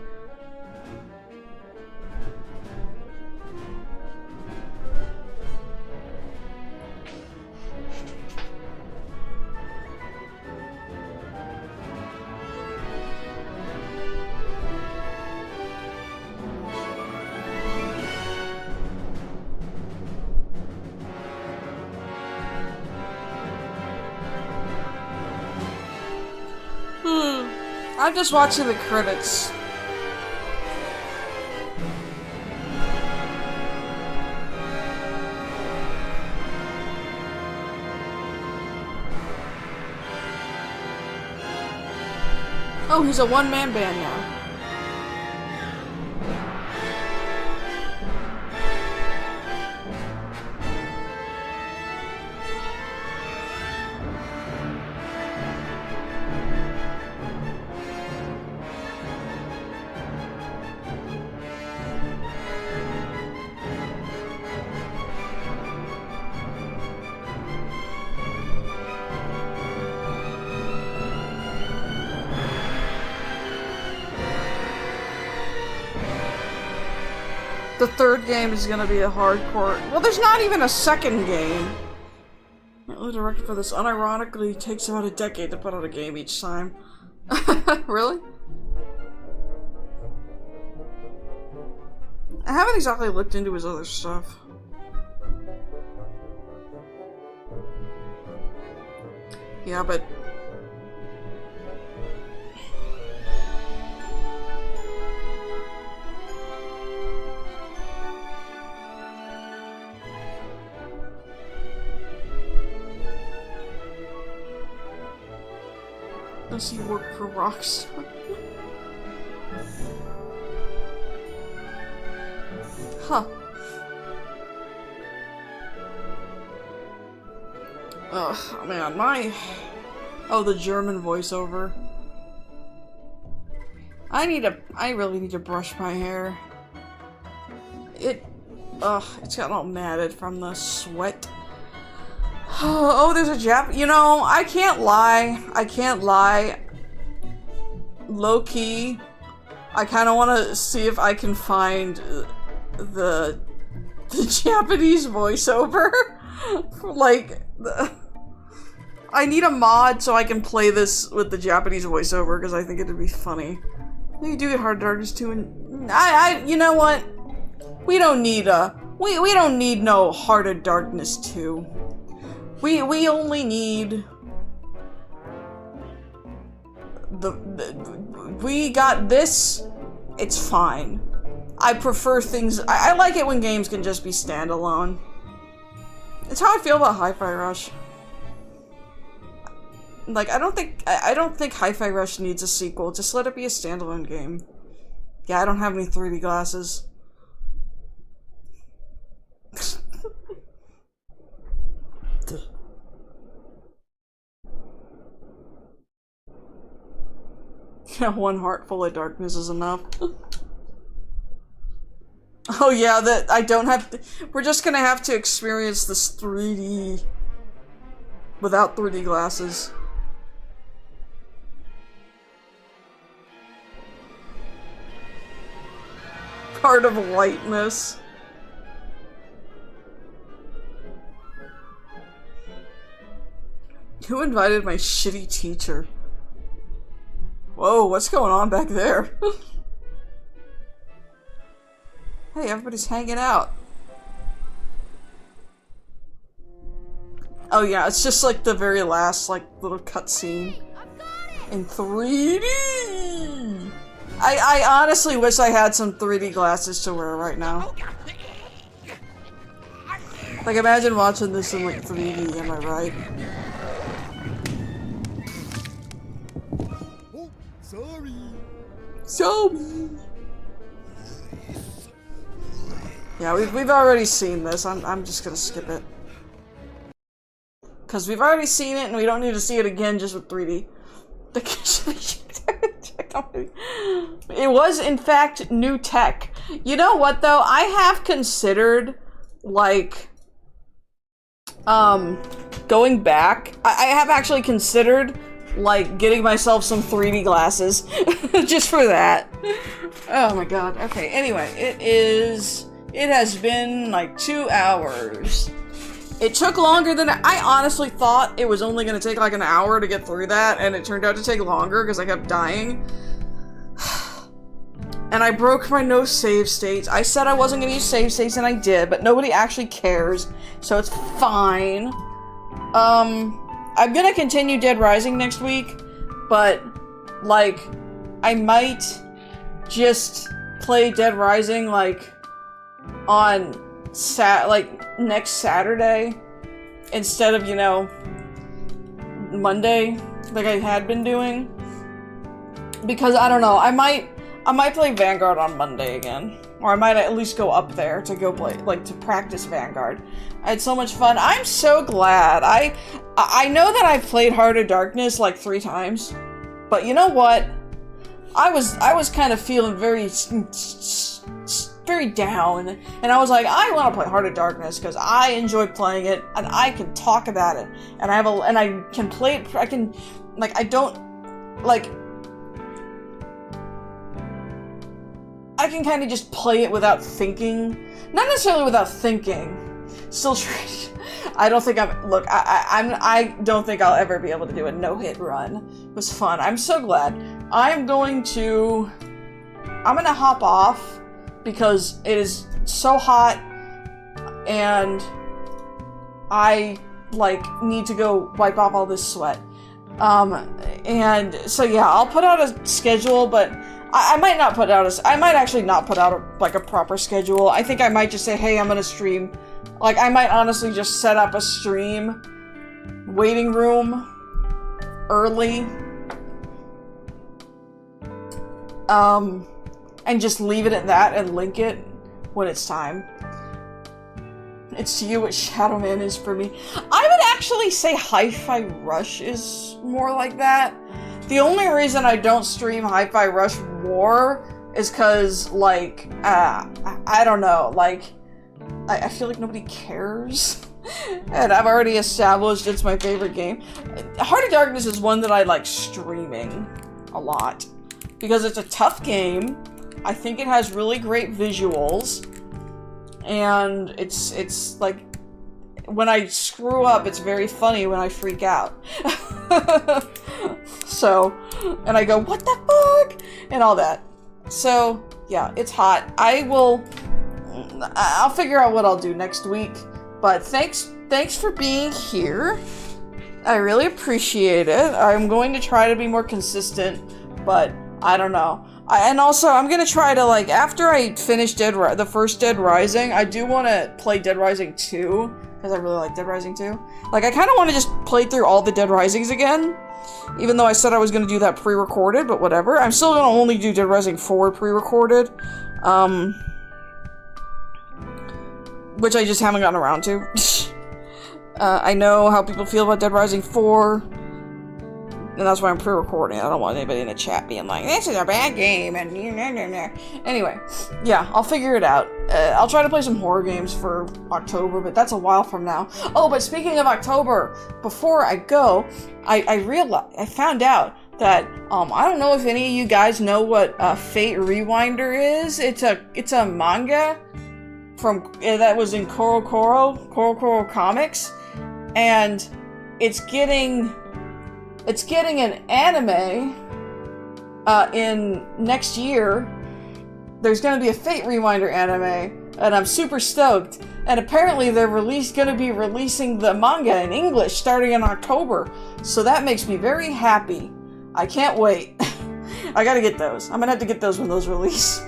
I'm just watching the credits. Oh, he's a one-man band now. The third game is gonna be a hardcore— well, there's not even a second game. The director for this unironically takes about a decade to put out a game each time. Really? I haven't exactly looked into his other stuff. Yeah, but does he work for Rockstar? Huh. Ugh, man, my— oh, the German voiceover. I really need to brush my hair. It's gotten all matted from the sweat. Oh, there's a you know, I can't lie. Low-key, I kind of want to see if I can find the Japanese voiceover. Like, I need a mod so I can play this with the Japanese voiceover because I think it'd be funny. You do get Heart of Darkness 2, and you know what? We don't need we don't need no Heart of Darkness 2. We only need we got this. It's fine. I prefer things. I like it when games can just be standalone. It's how I feel about Hi-Fi Rush. Like, I don't think Hi-Fi Rush needs a sequel. Just let it be a standalone game. Yeah, I don't have any 3D glasses. Yeah, one heart full of darkness is enough. Oh yeah, that I don't have to, we're just gonna have to experience this 3D without 3D glasses. Heart of lightness. Who invited my shitty teacher? Whoa, what's going on back there? Hey, everybody's hanging out. Oh yeah, it's just like the very last, like, little cutscene in 3D. I honestly wish I had some 3D glasses to wear right now. Like, imagine watching this in, like, 3D, am I right? Oh, sorry. Sorry. Yeah, we've already seen this. I'm just gonna skip it. Because we've already seen it and we don't need to see it again just with 3D. It was, in fact, new tech. You know what, though? I have considered, like, going back. I have actually considered, like, getting myself some 3D glasses. Just for that. Oh my god. Okay, anyway, it has been, like, 2 hours. It took longer than I honestly thought it was only going to take like an hour to get through that, and it turned out to take longer because I kept dying. And I broke my no save states. I said I wasn't going to use save states, and I did, but nobody actually cares, so it's fine. I'm going to continue Dead Rising next week, but, like, I might just play Dead Rising, like, on next Saturday instead of, you know, Monday like I had been doing, because I don't know, I might play Vanguard on Monday again, or I might at least go up there to go play, like, to practice Vanguard. I had so much fun. I'm so glad. I know that I've played Heart of Darkness like 3 times, but you know what? I was kind of feeling very down, and I was like, I want to play Heart of Darkness because I enjoy playing it, and I can talk about it, and I can play it. I can, like, I don't, like, I can kind of just play it without thinking, not necessarily without thinking. Still, I don't think I don't think I'll ever be able to do a no-hit run. It was fun. I'm so glad. I'm gonna hop off because it is so hot and I, like, need to go wipe off all this sweat. And so yeah, I'll put out a schedule, but I might not put out I might actually not put out a proper schedule. I think I might just say, hey, I'm gonna stream. Like, I might honestly just set up a stream waiting room early. And just leave it at that and link it when it's time. It's to you what Shadow Man is for me. I would actually say Hi-Fi Rush is more like that. The only reason I don't stream Hi-Fi Rush War is because, like, I don't know, like, I feel like nobody cares. And I've already established it's my favorite game. Heart of Darkness is one that I like streaming a lot. Because it's a tough game. I think it has really great visuals. And it's like, when I screw up, it's very funny when I freak out. So, and I go, what the fuck? And all that. So, yeah, it's hot. I'll figure out what I'll do next week. But thanks for being here. I really appreciate it. I'm going to try to be more consistent, but I don't know. And also, I'm gonna try to, like, after I finish the first Dead Rising, I do want to play Dead Rising 2, because I really like Dead Rising 2. Like, I kind of want to just play through all the Dead Risings again, even though I said I was going to do that pre-recorded, but whatever. I'm still going to only do Dead Rising 4 pre-recorded, which I just haven't gotten around to. I know how people feel about Dead Rising 4, and that's why I'm pre-recording. I don't want anybody in the chat being like, this is a bad game, and anyway, yeah, I'll figure it out. I'll try to play some horror games for October, but that's a while from now. Oh, but speaking of October, before I go, I found out that, I don't know if any of you guys know what Fate Rewinder is. It's a manga that was in Koro Comics, and it's getting an anime in next year. There's going to be a Fate Rewinder anime, and I'm super stoked. And apparently they're going to be releasing the manga in English starting in October. So that makes me very happy. I can't wait. I gotta get those. I'm gonna have to get those when those release.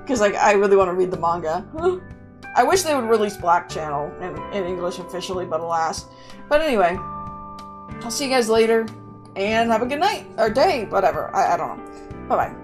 Because I really want to read the manga. I wish they would release Black Channel in English officially, but alas. But anyway, I'll see you guys later. And have a good night. Or day. Whatever. I don't know. Bye-bye.